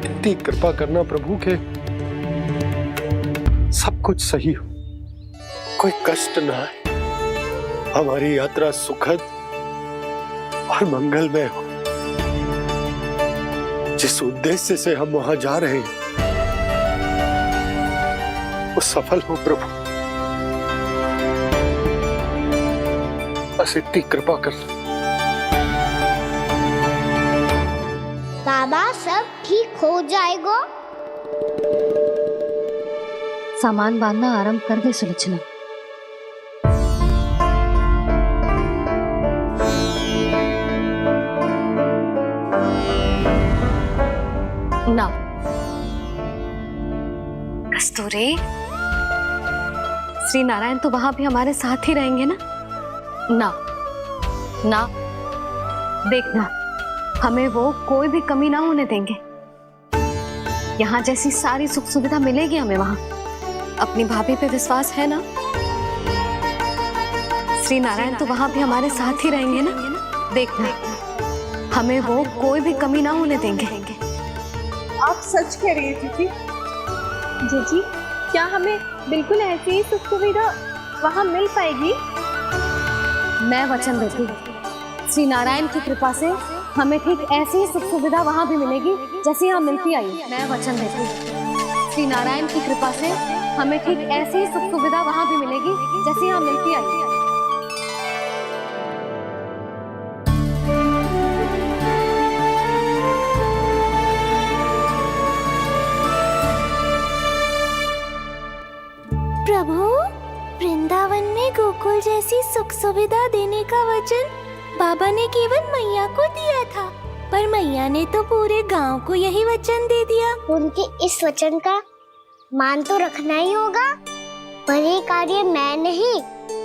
इतनी कृपा करना प्रभु के सब कुछ सही हो, कोई कष्ट ना है, हमारी यात्रा सुखद और मंगलमय हो। जिस उद्देश्य से हम वहां जा रहे हैं वो सफल हो प्रभु, बस इतनी कृपा कर। बाबा सब ठीक हो जाएगा। सामान बांधना आरंभ कर दे सुलोचना। ना कस्तूरी, श्री नारायण तो वहां भी हमारे साथ ही रहेंगे ना? ना ना, देखना हमें वो कोई भी कमी ना होने देंगे। यहाँ जैसी सारी सुख सुविधा मिलेगी हमें वहां। अपनी भाभी पे विश्वास है ना? श्री नारायण तो वहां भी हमारे साथ ही रहेंगे ना? देखना हमें वो कोई भी कमी ना होने देंगे। आप सच कह रही है जीजी? जीजी, क्या हमें बिल्कुल ऐसी ही सुख सुविधा वहाँ मिल पाएगी? मैं वचन देती हूँ श्री नारायण की कृपा से हमें ठीक ऐसी ही सुख सुविधा वहाँ भी मिलेगी जैसी यहाँ मिलती आई है। मैं वचन देती हूँ, श्री नारायण की कृपा से हमें ठीक ऐसी ही सुख सुविधा वहाँ भी मिलेगी जैसी यहाँ मिलती आई है। प्रभु, वृंदावन में गोकुल जैसी सुख सुविधा देने का वचन बाबा ने केवल मैया को दिया था, पर मैया ने तो पूरे गांव को यही वचन दे दिया। उनके इस वचन का मान तो रखना ही होगा, पर ये कार्य मैं नहीं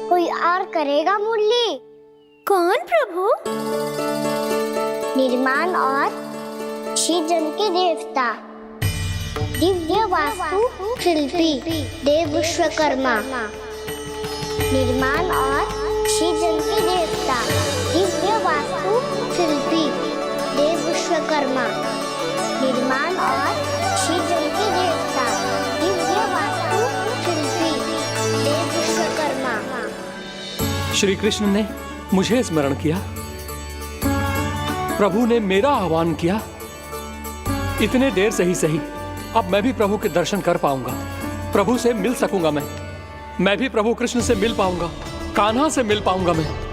कोई और करेगा। मुरली कौन प्रभु? निर्माण और सृजन के देवता, दिव्य वास्तु शिल्पी देव विश्वकर्मा। निर्माण और सृजन के देवता, दिव्य वास्तु शिल्पी देव विश्वकर्मा। निर्माण और सृजन के देवता, दिव्य वास्तु शिल्पी देव विश्वकर्मा। श्री कृष्ण ने मुझे स्मरण किया, प्रभु ने मेरा आह्वान किया। इतने देर से ही सही, अब मैं भी प्रभु के दर्शन कर पाऊंगा, प्रभु से मिल सकूंगा। मैं भी प्रभु कृष्ण से मिल पाऊंगा, कान्हा से मिल पाऊंगा मैं।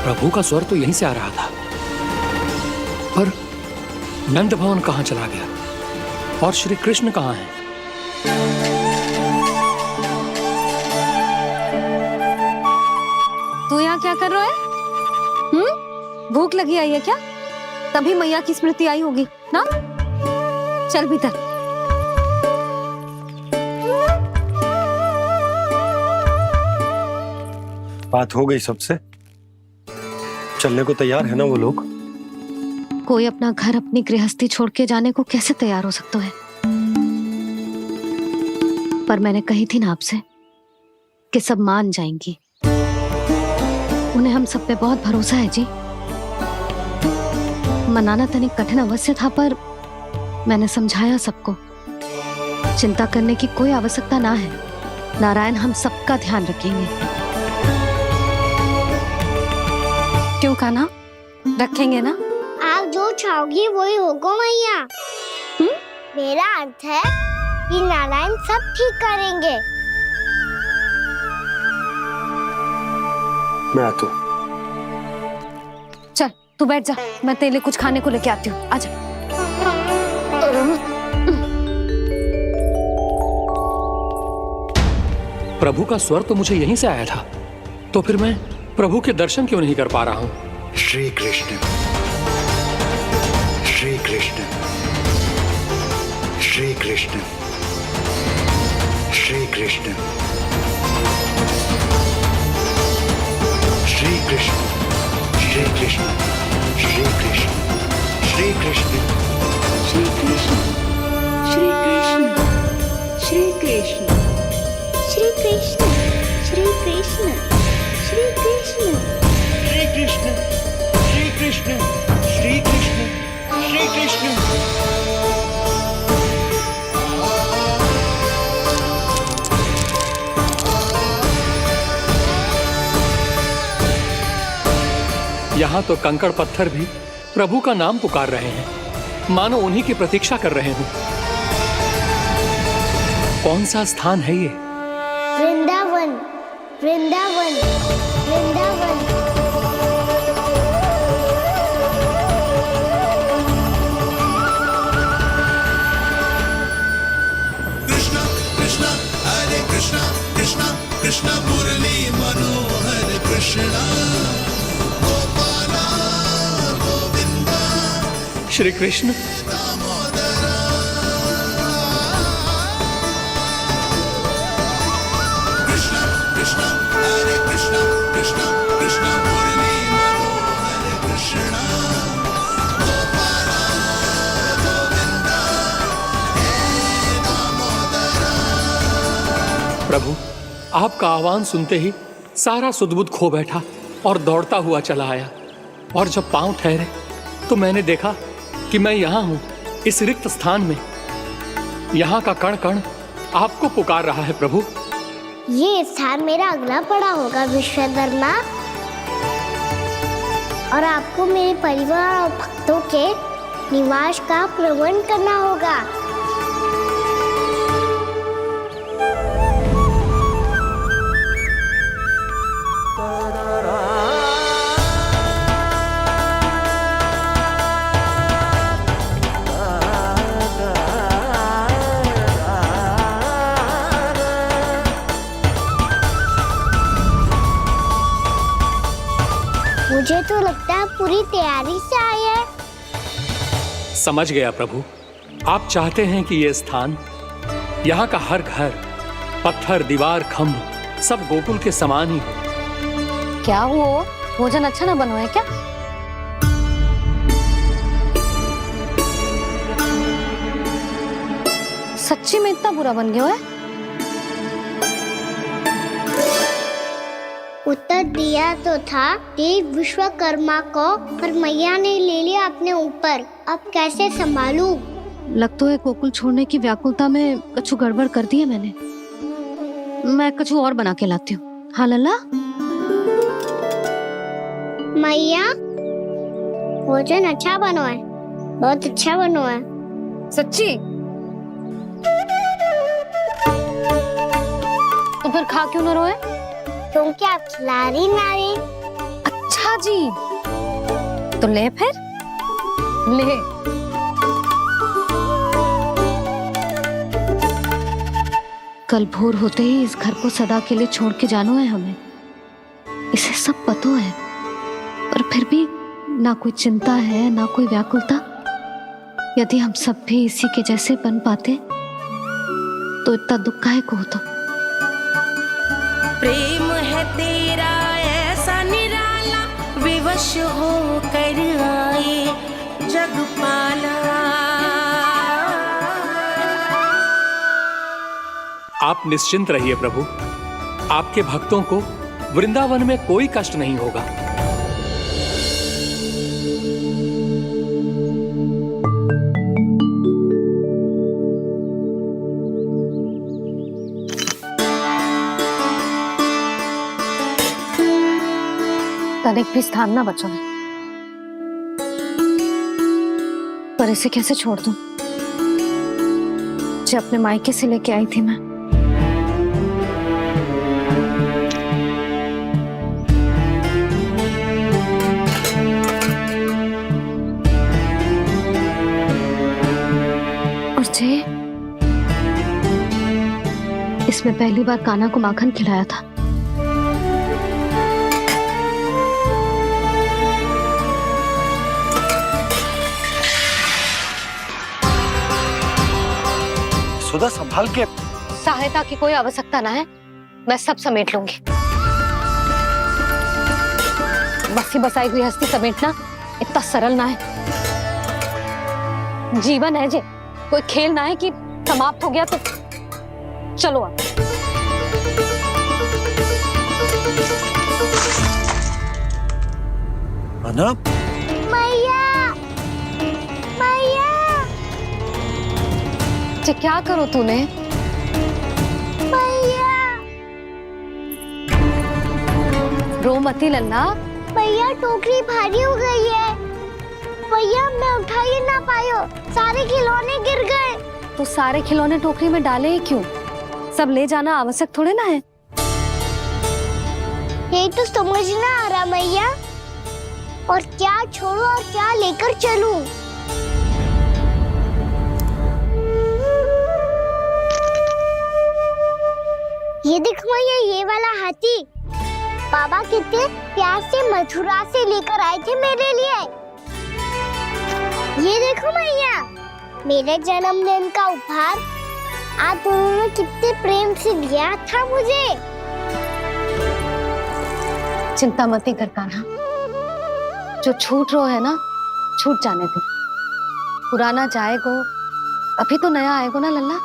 प्रभु का स्वर तो यहीं से आ रहा था, पर नंद भवन कहां चला गया और श्री कृष्ण कहां हैं? तू यहाँ क्या कर रहा है? भूख लगी आई है क्या? तभी मैया की स्मृति आई होगी ना? चल भीतर। बात हो गई सबसे? चलने को तैयार है ना वो लोग? कोई अपना घर अपनी गृहस्थी छोड़ के जाने को कैसे तैयार हो सकता है? पर मैंने कही थी ना आपसे कि सब मान जाएंगी। उन्हें हम सब पे बहुत भरोसा है जी। मनाना तनिक कठिन अवश्य था, पर मैंने समझाया सबको। चिंता करने की कोई आवश्यकता ना है, नारायण हम सबका ध्यान रखेंगे। क्यों कान्हा, रखेंगे ना? आप जो चाहोगी वही होगा मैया। मेरा अर्थ है कि नारायण सब ठीक करेंगे। मैं आता हूँ। चल तू बैठ जा, मैं तेरे लिए कुछ खाने को लेके आती हूँ। आजा। प्रभु का स्वर तो मुझे यहीं से आया था, तो फिर मैं प्रभु के दर्शन क्यों नहीं कर पा रहा हूँ? श्री कृष्ण, श्री कृष्ण, श्री कृष्ण, श्री कृष्ण, श्री कृष्ण, श्री कृष्ण श्री कृष्ण श्री कृष्ण श्री कृष्ण श्री कृष्ण श्री कृष्ण श्री कृष्ण श्री कृष्ण श्री कृष्ण श्री कृष्ण श्री कृष्ण श्री कृष्ण श्री कृष्ण। यहाँ तो कंकड़ पत्थर भी प्रभु का नाम पुकार रहे हैं, मानो उन्हीं की प्रतीक्षा कर रहे हो। कौन सा स्थान है ये? वृंदावन वृंदावन वृंदावन। कृष्णा कृष्णा हरे कृष्णा कृष्णा कृष्णा मुरली मनोहर कृष्णा गोपाला गोविंदा श्री कृष्ण। कृष्णा कृष्णा हरे कृष्णा कृष्णा कृष्णा मुरली मनोहर कृष्णा गोपाला गोविंदा हे दामोदरा। प्रभु, आपका आह्वान सुनते ही सारा सुध-बुध खो बैठा और दौड़ता हुआ चला आया। और जब पांव ठहरे तो मैंने देखा कि मैं यहाँ हूँ, इस रिक्त स्थान में। यहाँ का कण कण आपको पुकार रहा है प्रभु। ये स्थान मेरा अगला पड़ा होगा विश्वकर्मा, और आपको मेरे परिवार और भक्तों के निवास का प्रबंध करना होगा। मुझे तो लगता है पूरी तैयारी से आए हैं। समझ गया प्रभु, आप चाहते हैं कि ये स्थान, यहाँ का हर घर, पत्थर, दीवार, खम्भ सब गोकुल के समान ही हो। क्या हुआ? भोजन अच्छा ना बना है क्या? सच्ची में इतना बुरा बन गया है? उत्तर दिया तो था देव विश्वकर्मा को, पर मैया ने ले लिया अपने ऊपर। अब कैसे संभालूं? लग तो है गोकुल छोड़ने की व्याकुलता में कछु गड़बड़ कर दी है मैंने। मैं कछु और बना के लाती हूँ। हाँ लल्ला? मैया, भोजन अच्छा बनो है, बहुत अच्छा बनो है। सच्ची? तो फिर खा क्यों न रोए? क्योंकि आप खिला रही नारी। अच्छा जी, तो ले फिर ले। कल भोर होते ही इस घर को सदा के लिए छोड़ के जाना है हमें। इसे सब पता है, पर फिर भी ना कोई चिंता है ना कोई व्याकुलता। यदि हम सब भी इसी के जैसे बन पाते तो इतना दुख काहे को होता। प्रेम है तेरा ऐसा निराला, विवश हो कर आए जगपाला। आप निश्चिंत रहिए प्रभु, आपके भक्तों को वृंदावन में कोई कष्ट नहीं होगा। तनिक भी स्थान ना बचो है, पर इसे कैसे छोड़ दूं? जो अपने मायके से लेके आई थी मैं। और जे इसमें पहली बार कान्हा को माखन खिलाया था। सुधा संभाल के। सहायता की कोई आवश्यकता ना है, मैं सब समेट लूंगी। बसी बसाई गृहस्थी समेटना इतना सरल ना है। जीवन है जे, कोई खेल ना है कि समाप्त हो गया तो चलो आप। अनप, मैया, मैया। जे क्या करो तूने? मैया, रो मती लल्ला। भैया टोकरी भारी हो गई है। भैया मैं उठा ही ना पायो, सारे खिलौने गिर गए। तो सारे खिलौने टोकरी में डाले ही क्यों? सब ले जाना आवश्यक थोड़े ना है। यही तो समझ ना आ रहा मैया, और क्या छोड़ू और क्या लेकर चलूं? ये देखो मैया, ये वाला हाथी बाबा कितने प्यार से मथुरा से लेकर आए थे मेरे लिए। ये देखो मैया, मेरे जन्मदिन का उपहार आप दोनों ने कितने प्रेम से दिया था मुझे। चिंता मती कर कान्हा, जो छूट रो है ना, छूट जाने दे। पुराना जाएगो, अभी तो नया आएगो ना लल्ला।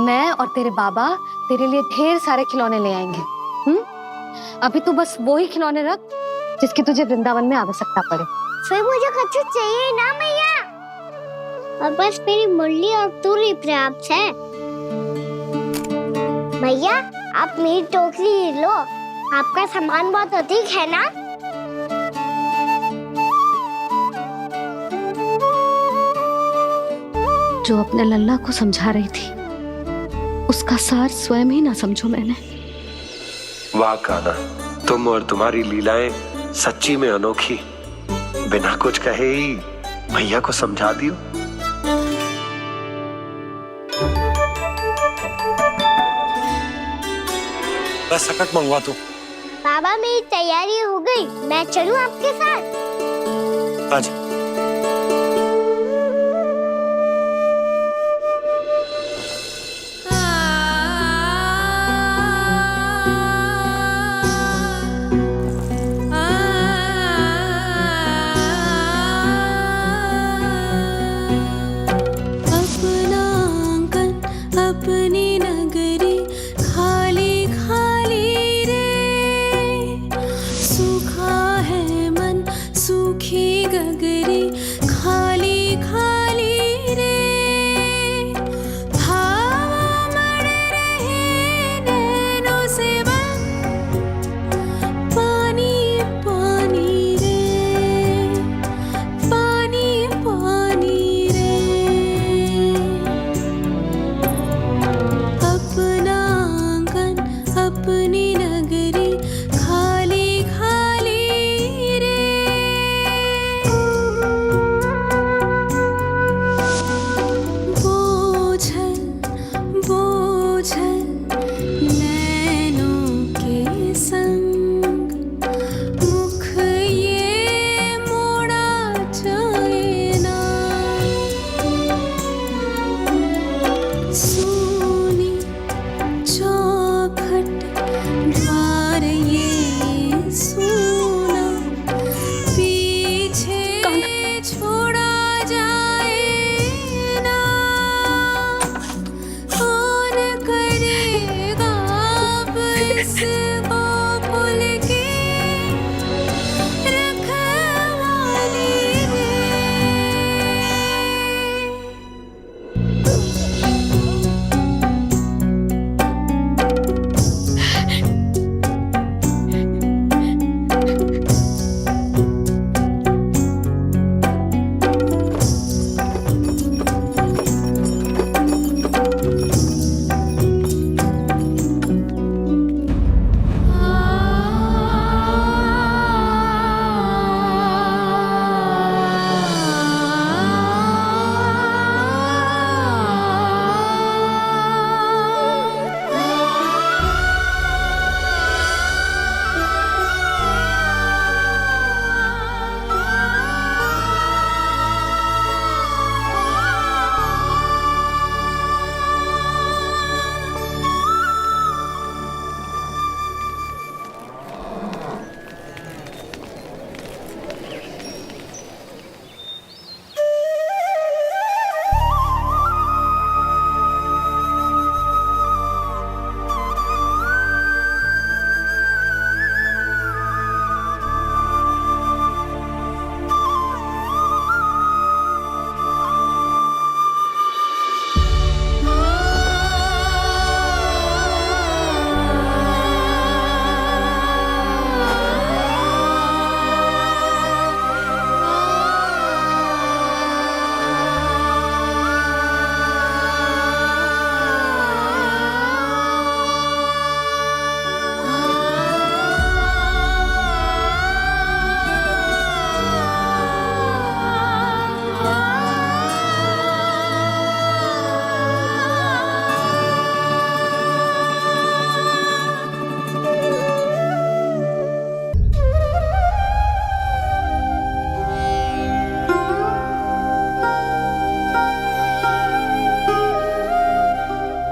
मैं और तेरे बाबा तेरे लिए ढेर सारे खिलौने ले आएंगे। अभी तू बस वो ही खिलौने रख जिसकी तुझे वृंदावन में आवश्यकता पड़े। फिर मुझे कुछ चाहिए ना मैया, और बस मेरी मुरली और तुरी पर्याप्त है। भैया आप मेरी टोकरी लो, आपका सामान बहुत अधिक है ना। जो अपने लल्ला को समझा रही थी, उसका सार स्वयं ही ना समझो मैंने। वाह कान्हा, तुम और तुम्हारी लीलाएं सच्ची में अनोखी। बिना कुछ कहे ही भैया को समझा दियो। बस सकट मंगवा दो। बाबा मेरी तैयारी हो गई, मैं चलूं आपके साथ? आज अपनी नगरी खाली खाली रे, सूखा है मन सूखी गगरी।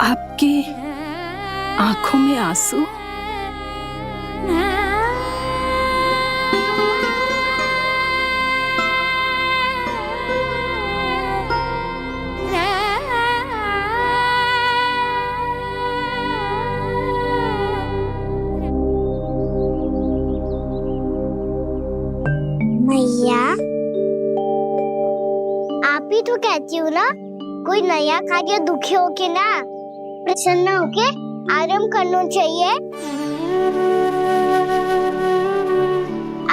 आपकी आंखों में आंसू? मैया, आप ही तो कहती हो ना, कोई नया कार्य दुखी होके ना प्रसन्न होके आराम करना चाहिए।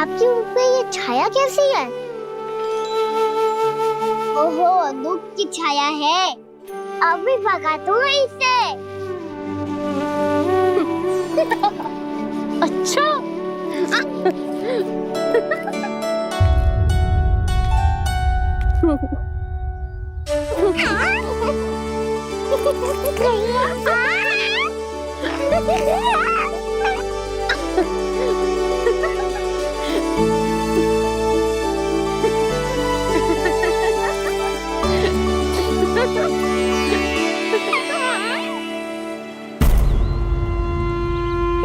आपकी मुख पे ये छाया कैसी है? ओहो, दुख की छाया है। अभी भगा दो इसे। अच्छा।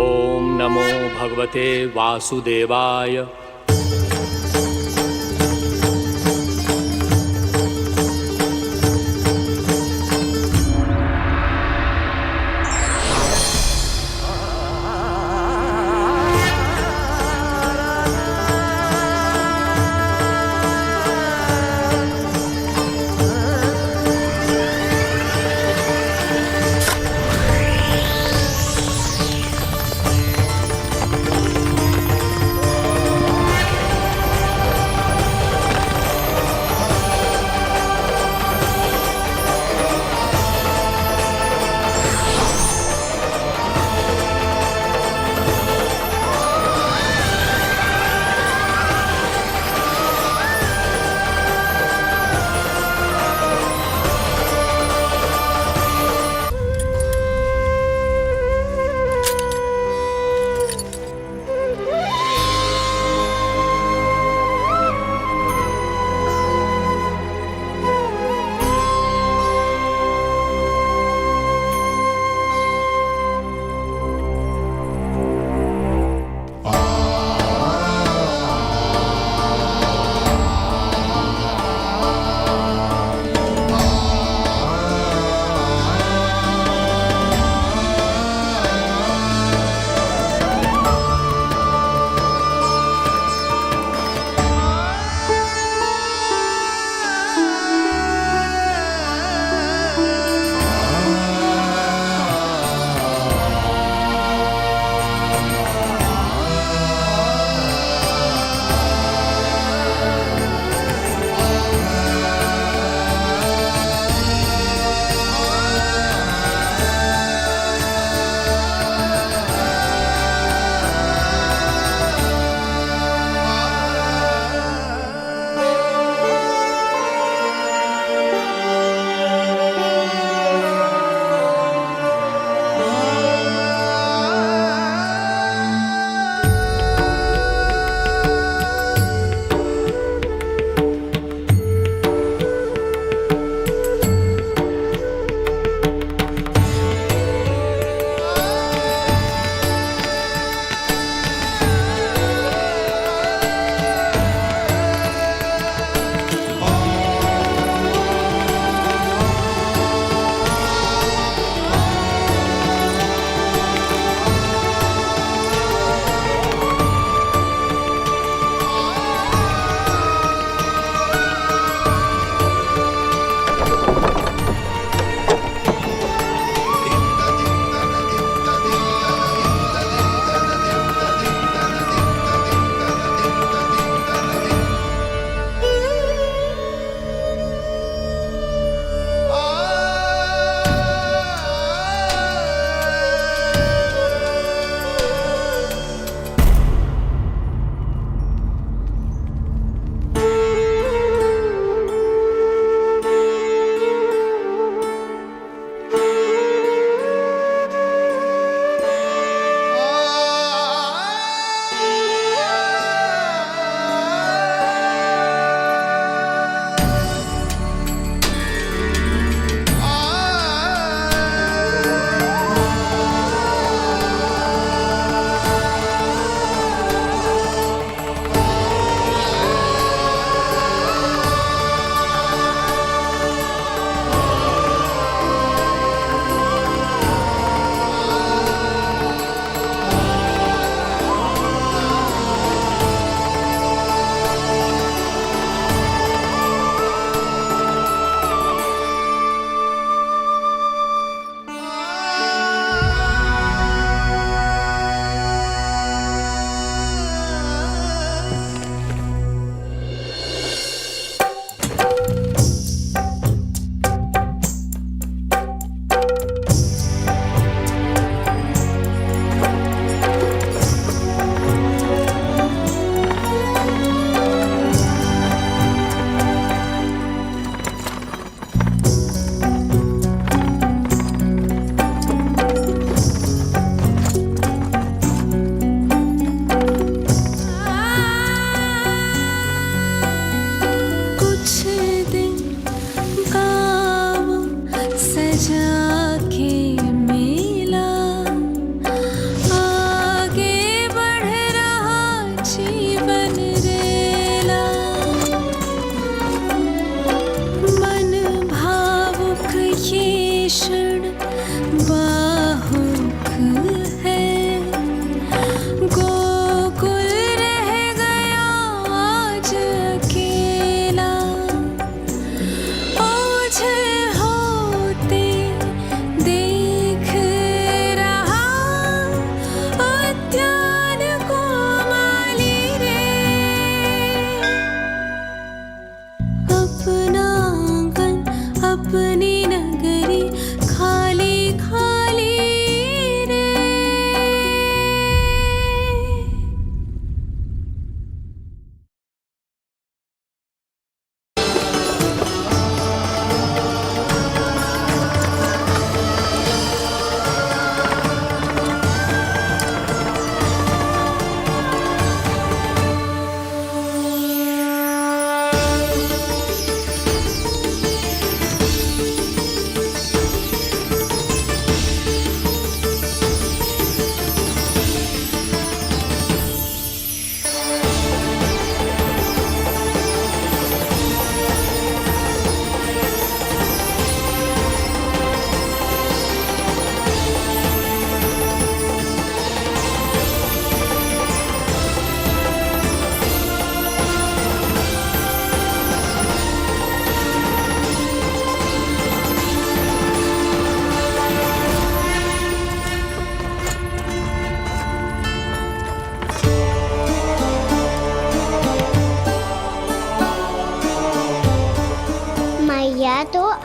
ओम नमो भगवते वासुदेवाय।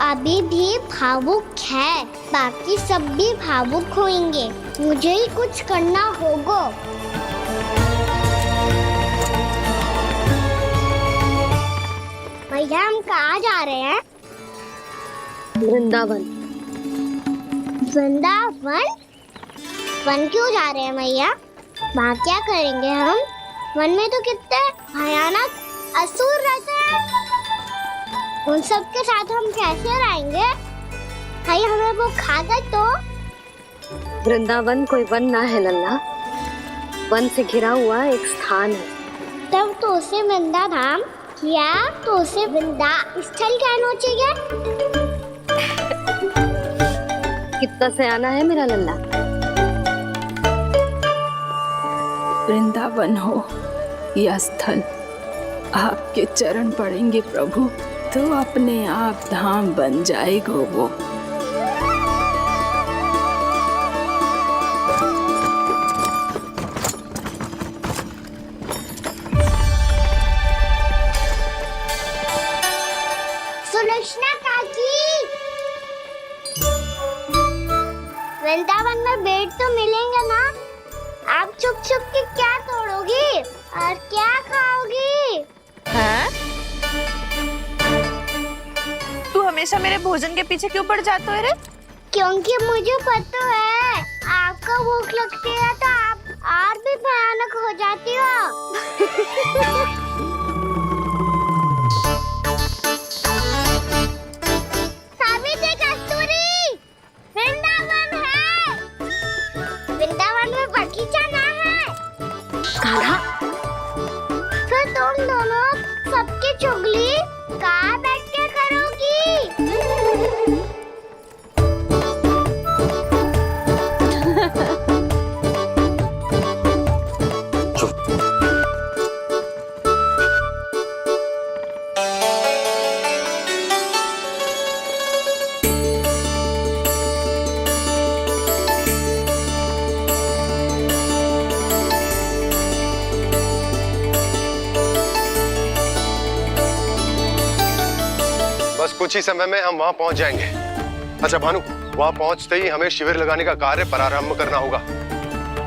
अभी भी भावुक है, बाकी सब भी भावुक होंगे। मुझे ही कुछ करना होगा। भैया हम कहाँ जा रहे हैं? वृंदावन। वृंदावन? वन क्यों जा रहे हैं भैया? वहाँ क्या करेंगे हम? वन में तो कितने भयानक असुर रहते हैं। उन सब के साथ हम कैसे रहेंगे? भाई हमें वो खा गए तो? वृंदावन कोई वन ना है लल्ला, वन से घिरा हुआ एक स्थान है। तब तो उसे वृंदा धाम क्या तो उसे वृंदा स्थल कहना चाहिए। कितना सयाना है मेरा लल्ला। वृंदावन हो या स्थल, आपके चरण पड़ेंगे प्रभु तो अपने आप धाम बन जाएगा वो। सुलक्षणा काकी, वृंदावन में बेट तो मिलेंगे ना? आप छुप छुप के क्या तोड़ोगी और क्या खाओगी? हाँ? तू हमेशा मेरे भोजन के पीछे क्यों पड़ जाता है रे? क्योंकि मुझे पता है आपको भूख लगती है तो आप और भी भयानक हो जाती हो। सावित्री, कस्तूरी, वृंदावन है। वृंदावन में बगीचा ना है। कान्हा, फिर तुम दोनों सबकी चुगली कहाँ बैठ के करोगी? बस कुछ ही समय में हम वहां पहुंच जाएंगे। अच्छा भानु, वहां पहुंचते ही हमें शिविर लगाने का कार्य प्रारंभ करना होगा,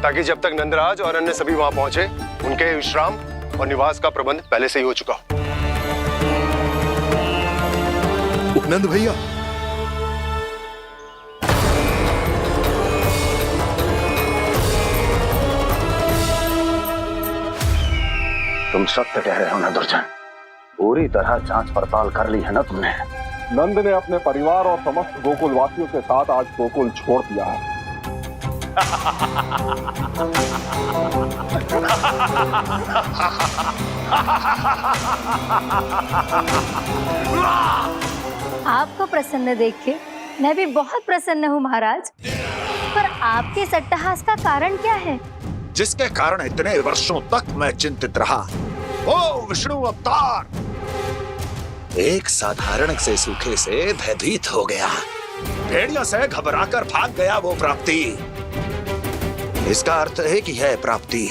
ताकि जब तक नंदराज और अन्य सभी वहां पहुंचे उनके विश्राम और निवास का प्रबंध पहले से ही हो चुका हो। नंद भैया, तुम सत्य कह रहे हो ना दुर्जन, पूरी तरह जांच पड़ताल कर ली है ना तुमने? नंद ने अपने परिवार और समस्त गोकुल वासियों के साथ आज गोकुल छोड़ दिया है। आपको प्रसन्न देख के मैं भी बहुत प्रसन्न हूँ महाराज। पर आपके इस अट्टहास का कारण क्या है? जिसके कारण इतने वर्षों तक मैं चिंतित रहा। ओ विष्णु अवतार! एक साधारण से सूखे से भयभीत हो गया, भेड़ियों से घबराकर भाग गया वो प्राप्ति। इसका अर्थ है कि है प्राप्ति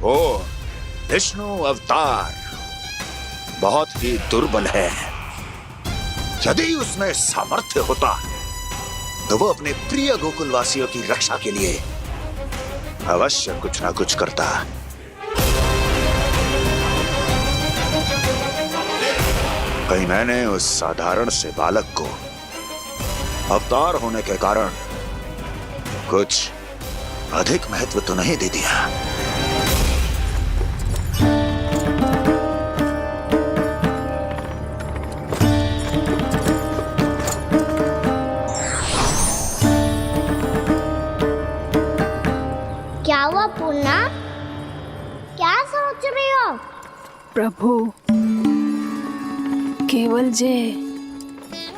ओ विष्णु अवतार बहुत ही दुर्बल है। यदि उसमें सामर्थ्य होता तो वो अपने प्रिय गोकुलवासियों की रक्षा के लिए अवश्य कुछ ना कुछ करता। कहीं मैंने उस साधारण से बालक को अवतार होने के कारण कुछ अधिक महत्व तो नहीं दे दिया। क्या हुआ पूर्णा? क्या सोच रही हो? प्रभु, केवल जे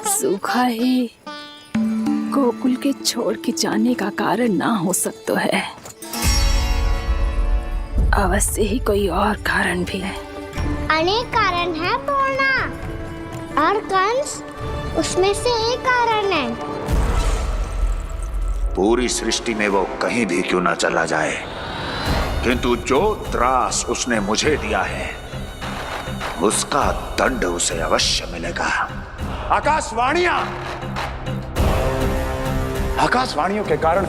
सूखा ही गोकुल के छोड़ के जाने का कारण ना हो सकता है, अवश्य ही कोई और कारण भी है। अनेक कारण है पूर्णा, और कंस उसमें से एक कारण है। पूरी सृष्टि में वो कहीं भी क्यों ना चला जाए, किंतु जो त्रास उसने मुझे दिया है उसका दंड उसे अवश्य मिलेगा। आकाशवाणियों के कारण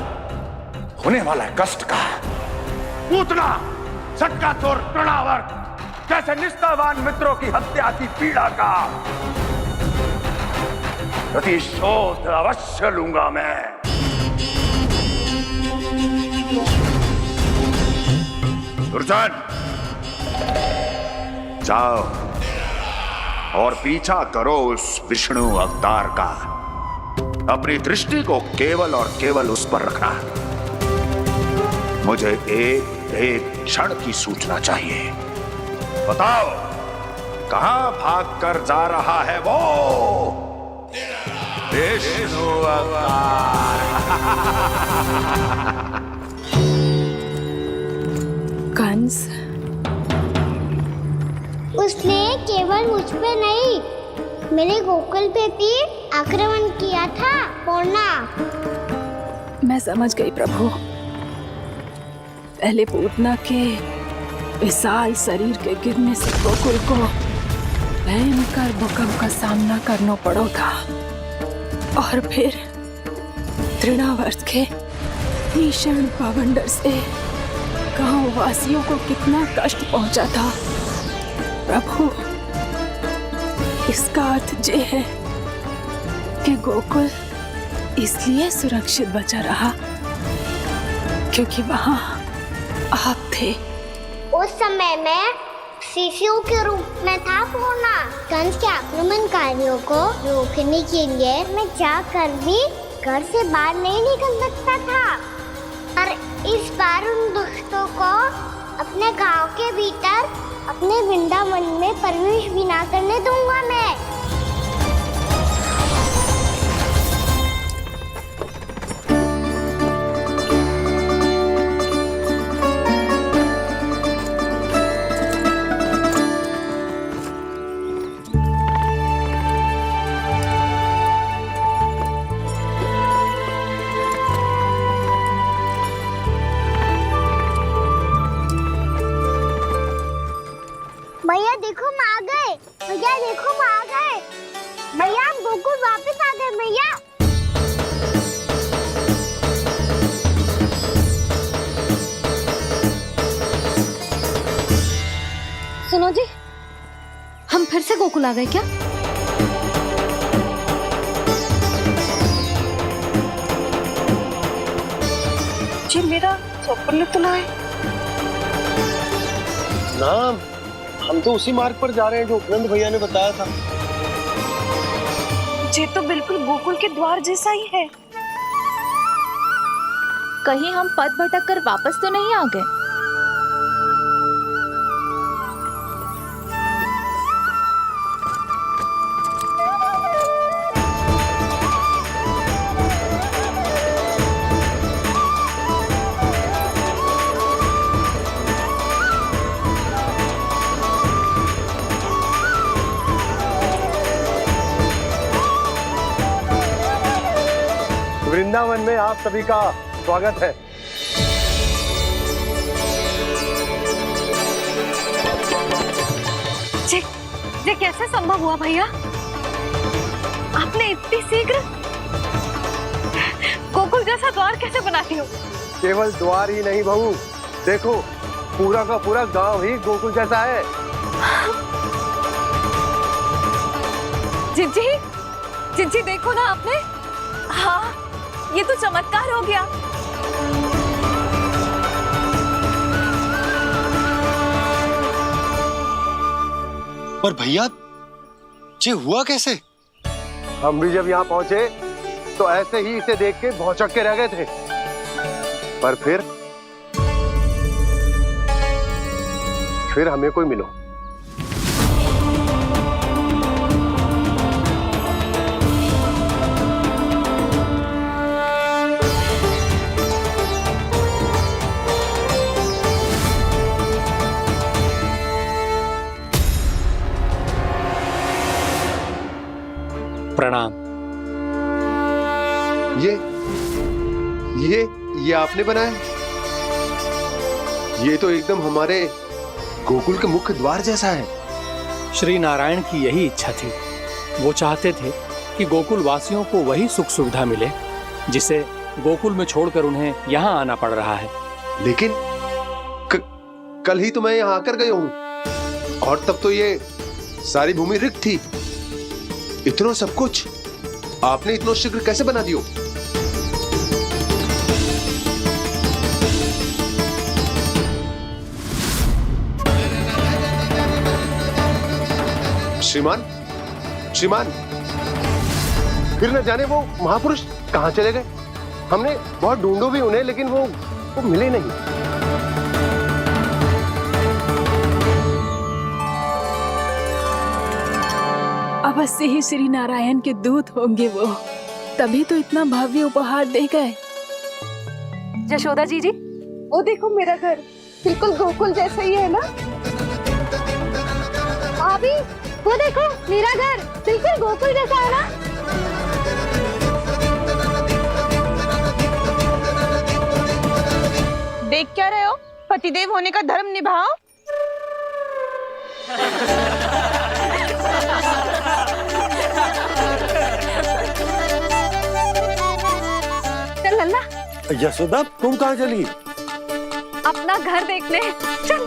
होने वाला कष्ट का, पूतना, सटका चोर तृणावर्त जैसे निष्ठावान मित्रों की हत्या की पीड़ा का प्रतिशोध अवश्य लूंगा मैं। दुर्जन, जाओ और पीछा करो उस विष्णु अवतार का। अपनी दृष्टि को केवल और केवल उस पर रखना। मुझे एक क्षण की सूचना चाहिए। बताओ, कहां भागकर जा रहा है वो विष्णु अवतार? कंस, उसने केवल मुझ पे नहीं, मेरे गोकुल पे भी आक्रमण किया था। पूर्णा, मैं समझ गई प्रभु। पहले पूतना के विशाल शरीर के गिरने से गोकुल को भयंकर भूकंप का सामना करना पड़ा था, और फिर तृणावर्त के भीषण पावंडर से गांव वासियों को कितना कष्ट पहुंचा था। प्रभु, इसका अर्थ ये है कि गोकुल इसलिए सुरक्षित बचा रहा क्योंकि वहां आप थे। उस समय मैं शिशु के रूप में था पूर्णा। कंस के आक्रमणकारियों को रोकने के लिए मैं जाकर भी घर से बाहर नहीं निकल सकता था, और इस बार उन दुष्टों को अपने गांव के भीतर, अपने वृंदावन में प्रवेश भी ना करने दूंगा मैं। भैया देखो हम आ गए, भैया देखो हम आ गए, भैया हम गोकुल वापस आ गए भैया। सुनो जी, हम फिर से गोकुल आ गए क्या? जी मेरा स्वप्न तो ना है। ना, हम तो उसी मार्ग पर जा रहे हैं जो उपनंद भैया ने बताया था। ये तो बिल्कुल गोकुल के द्वार जैसा ही है। कहीं हम पथ भटक कर वापस तो नहीं आ गए? वृंदावन में आप सभी का स्वागत है। ये कैसे संभव हुआ भैया? आपने इतनी शीघ्र गोकुल जैसा द्वार कैसे बनाती हो? केवल द्वार ही नहीं बहू, देखो पूरा का पूरा गांव ही गोकुल जैसा है। जिज्जी, जिज्जी देखो ना आपने। हाँ, ये तो चमत्कार हो गया। पर भैया, ये हुआ कैसे? हम भी जब यहाँ पहुंचे तो ऐसे ही इसे देख के भौचक के रह गए थे, पर फिर हमें कोई मिलो। प्रणाम। ये आपने बनाया? ये तो एकदम हमारे गोकुल के मुख्य द्वार जैसा है। श्री नारायण की यही इच्छा थी। वो चाहते थे कि गोकुल वासियों को वही सुख सुविधा मिले जिसे गोकुल में छोड़कर उन्हें यहाँ आना पड़ रहा है। लेकिन कल ही तो मैं यहाँ आकर गया हूँ और तब तो ये सारी भूमि रिक्त थी। इतना सब कुछ आपने इतना शीघ्र कैसे बना दियो? श्रीमान, श्रीमान, फिर न जाने वो महापुरुष कहां चले गए। हमने बहुत ढूंढो भी उन्हें, लेकिन वो मिले नहीं। अवश्य ही श्री नारायण के दूत होंगे वो, तभी तो इतना भव्य उपहार दे गए। यशोदा जी जी, वो देखो मेरा घर बिल्कुल गोकुल जैसा ही है ना। भाभी वो देखो मेरा घर बिल्कुल गोकुल जैसा है ना। देख क्या रहे हो? पतिदेव होने का धर्म निभाओ। चल लल्ला, यशोदा तुम कहाँ चली? अपना घर देखने चल।